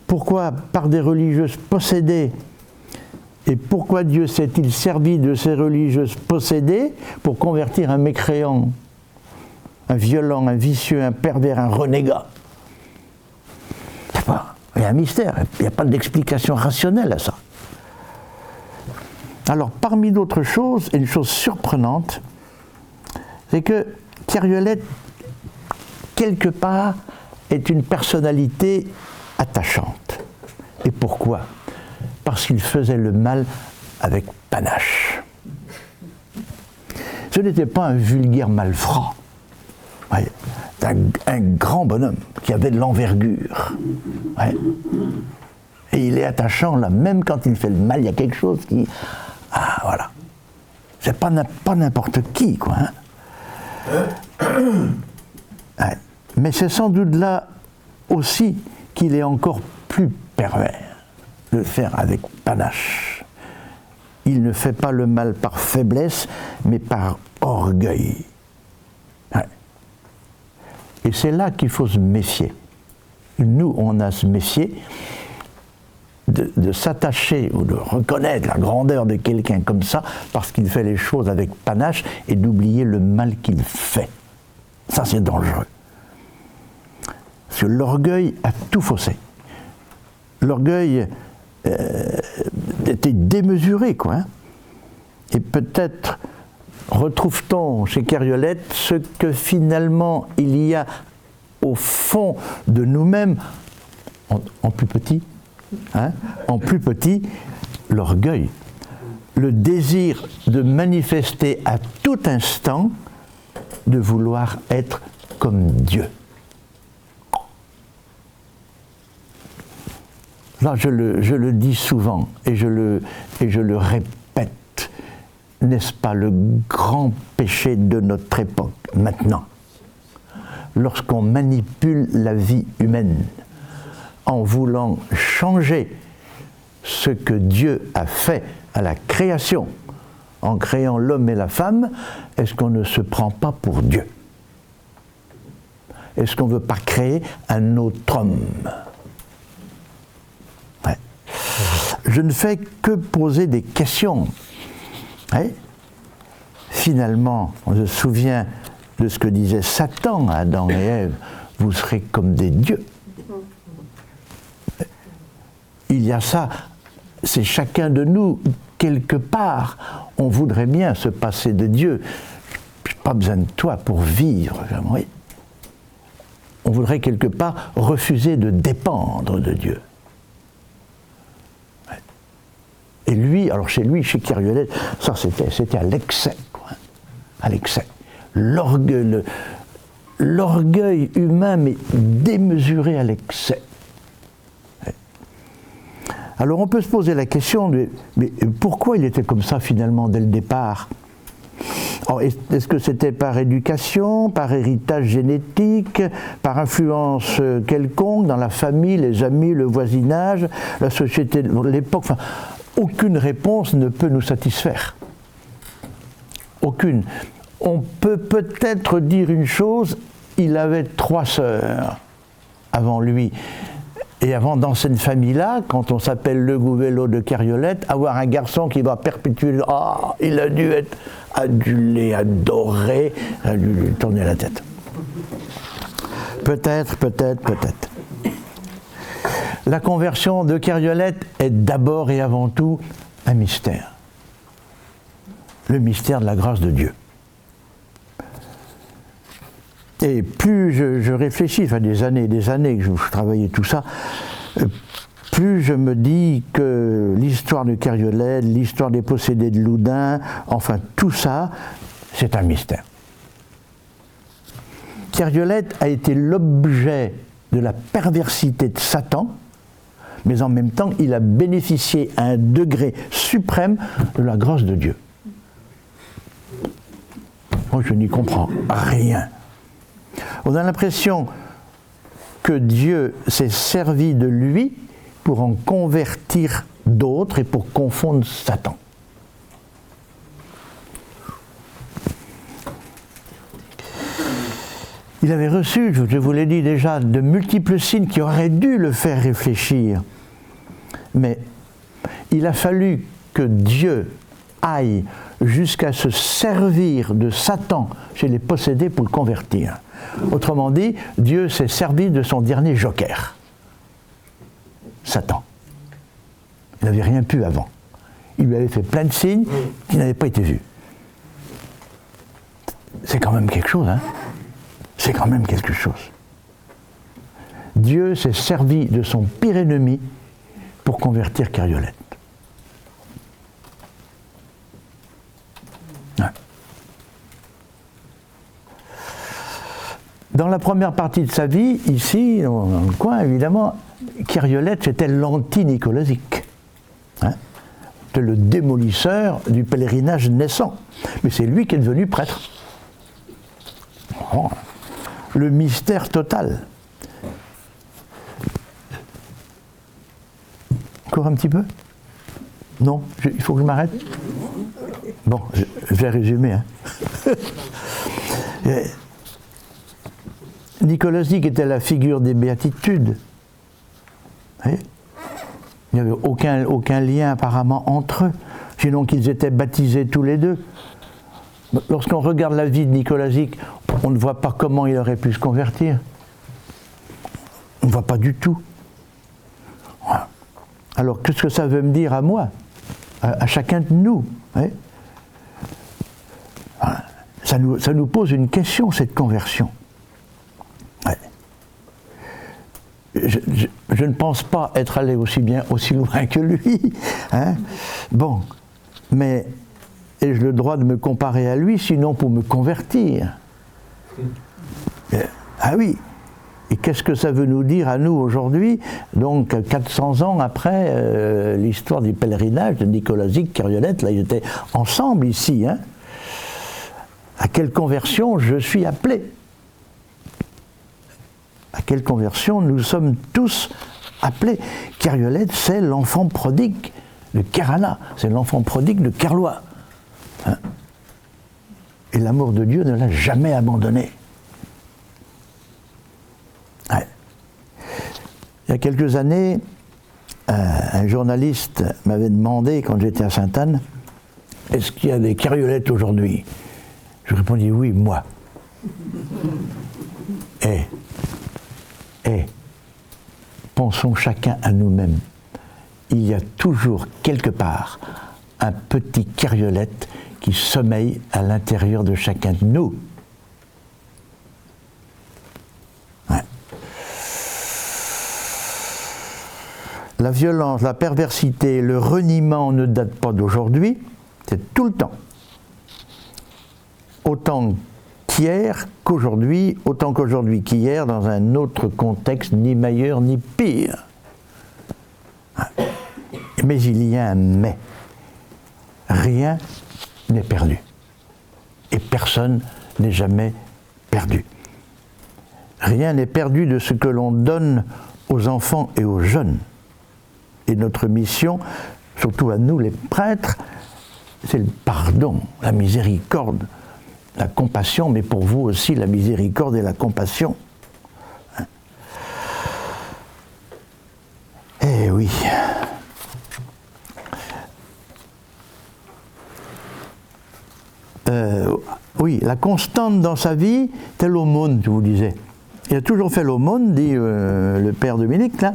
Pourquoi par des religieuses possédées? Et pourquoi Dieu s'est-il servi de ces religieuses possédées pour convertir un mécréant, un violent, un vicieux, un pervers, un renégat? Il y a un mystère, il n'y a pas d'explication rationnelle à ça. Alors, parmi d'autres choses, une chose surprenante, c'est que Cariolette, quelque part, est une personnalité attachante. Et pourquoi? Parce qu'il faisait le mal avec panache. Ce n'était pas un vulgaire malfrat. Ouais. Un grand bonhomme qui avait de l'envergure. Ouais. Et il est attachant là, même quand il fait le mal, il y a quelque chose qui... Ah, voilà. C'est pas n'importe qui, quoi. Hein. Ouais. Mais c'est sans doute là aussi qu'il est encore plus pervers de le faire avec panache. Il ne fait pas le mal par faiblesse, mais par orgueil. Ouais. Et c'est là qu'il faut se méfier. Nous, on a à se méfier de s'attacher ou de reconnaître la grandeur de quelqu'un comme ça parce qu'il fait les choses avec panache et d'oublier le mal qu'il fait. Ça, c'est dangereux. Parce que l'orgueil a tout faussé. L'orgueil était démesuré, quoi. Hein. Et peut-être retrouve-t-on chez Cariolette ce que finalement il y a au fond de nous-mêmes, en plus petit, hein, en plus petit, l'orgueil, le désir de manifester à tout instant, de vouloir être comme Dieu. Là, je le dis souvent et je le répète. N'est-ce pas le grand péché de notre époque, maintenant, lorsqu'on manipule la vie humaine en voulant changer ce que Dieu a fait à la création, en créant l'homme et la femme, est-ce qu'on ne se prend pas pour Dieu? Est-ce qu'on ne veut pas créer un autre homme? Ouais. Je ne fais que poser des questions. Ouais. Finalement, on se souvient de ce que disait Satan à Adam et Ève, vous serez comme des dieux. Il y a ça, c'est chacun de nous, quelque part, on voudrait bien se passer de Dieu. Je n'ai pas besoin de toi pour vivre. Oui. On voudrait quelque part refuser de dépendre de Dieu. Et lui, alors chez lui, chez Cariolette, ça c'était à l'excès, quoi. À l'excès. L'orgueil humain, mais démesuré à l'excès. Alors on peut se poser la question, mais pourquoi il était comme ça finalement dès le départ? Alors, est-ce que c'était par éducation, par héritage génétique, par influence quelconque dans la famille, les amis, le voisinage, la société, l'époque, enfin, aucune réponse ne peut nous satisfaire. Aucune. On peut peut-être dire une chose, il avait 3 sœurs avant lui. Et avant, dans cette famille-là, quand on s'appelle le Gouvelot de Cariolette, avoir un garçon qui va perpétuer, il a dû être adulé, adoré, il a dû lui tourner la tête. Peut-être. La conversion de Cariolette est d'abord et avant tout un mystère. Le mystère de la grâce de Dieu. Et plus je réfléchis, enfin des années et des années que je travaillais tout ça, plus je me dis que l'histoire de Cariolette, l'histoire des possédés de Loudun, enfin tout ça, c'est un mystère. Cariolette a été l'objet de la perversité de Satan, mais en même temps, il a bénéficié à un degré suprême de la grâce de Dieu. Moi, je n'y comprends rien. On a l'impression que Dieu s'est servi de lui pour en convertir d'autres et pour confondre Satan. Il avait reçu, je vous l'ai dit déjà, de multiples signes qui auraient dû le faire réfléchir. Mais il a fallu que Dieu aille jusqu'à se servir de Satan chez les possédés pour le convertir. Autrement dit, Dieu s'est servi de son dernier joker, Satan. Il n'avait rien pu avant. Il lui avait fait plein de signes qui n'avaient pas été vus. C'est quand même quelque chose, hein? C'est quand même quelque chose. Dieu s'est servi de son pire ennemi pour convertir Cariolette. Ouais. Dans la première partie de sa vie, ici, dans le coin, évidemment, Kyriolette, c'était l'anti-nicolazique. Hein? C'était le démolisseur du pèlerinage naissant. Mais c'est lui qui est devenu prêtre. Oh, le mystère total. Encore un petit peu? Non, il faut que je m'arrête? Bon, je vais résumer. Hein. Nicolazique était la figure des béatitudes. Il n'y avait aucun lien apparemment entre eux, sinon qu'ils étaient baptisés tous les deux. Lorsqu'on regarde la vie de Nicolazique, on ne voit pas comment il aurait pu se convertir. On ne voit pas du tout. Alors qu'est-ce que ça veut me dire à moi, à chacun de nous, hein? Ça nous pose une question, cette conversion. Ouais. Je ne pense pas être allé aussi loin que lui. Hein? Bon, mais ai-je le droit de me comparer à lui, sinon pour me convertir? Ah oui. Et qu'est-ce que ça veut nous dire à nous aujourd'hui, donc 400 ans après l'histoire du pèlerinage de Nicolazique, Kyriolette, là ils étaient ensemble ici. Hein? À quelle conversion je suis appelé? À quelle conversion nous sommes tous appelés? Kyriolette, c'est l'enfant prodigue de Kerala, c'est l'enfant prodigue de Kerlois. Hein? Et l'amour de Dieu ne l'a jamais abandonné. Ouais. Il y a quelques années, un journaliste m'avait demandé, quand j'étais à Sainte-Anne, est-ce qu'il y a des Kyriolettes aujourd'hui? Je répondis oui, moi. Pensons chacun à nous-mêmes. Il y a toujours quelque part un petit Kyriolette qui sommeille à l'intérieur de chacun de nous. Ouais. La violence, la perversité, le reniement ne datent pas d'aujourd'hui, c'est tout le temps. Autant qu'hier qu'aujourd'hui, autant qu'aujourd'hui qu'hier, dans un autre contexte, ni meilleur ni pire. Mais il y a un mais. Rien n'est perdu. Et personne n'est jamais perdu. Rien n'est perdu de ce que l'on donne aux enfants et aux jeunes. Et notre mission, surtout à nous les prêtres, c'est le pardon, la miséricorde, la compassion, mais pour vous aussi la miséricorde et la compassion. Eh oui. Oui, la constante dans sa vie, c'est l'aumône, je vous disais. Il a toujours fait l'aumône, dit le père Dominique, là.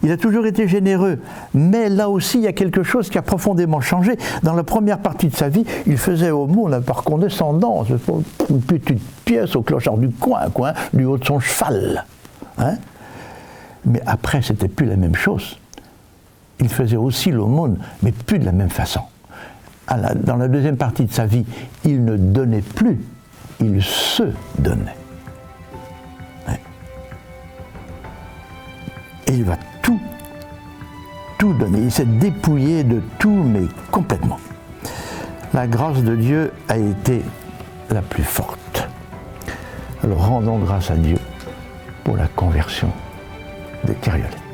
Il a toujours été généreux, mais là aussi il y a quelque chose qui a profondément changé. Dans la première partie de sa vie, il faisait aumône par condescendance, une petite pièce au clochard du coin, du haut de son cheval. Hein? Mais après, c'était plus la même chose. Il faisait aussi l'aumône, mais plus de la même façon. Dans la deuxième partie de sa vie, il ne donnait plus, il se donnait. Ouais. Et il va tout donner. Il s'est dépouillé de tout, mais complètement. La grâce de Dieu a été la plus forte. Alors rendons grâce à Dieu pour la conversion de Kyriolette.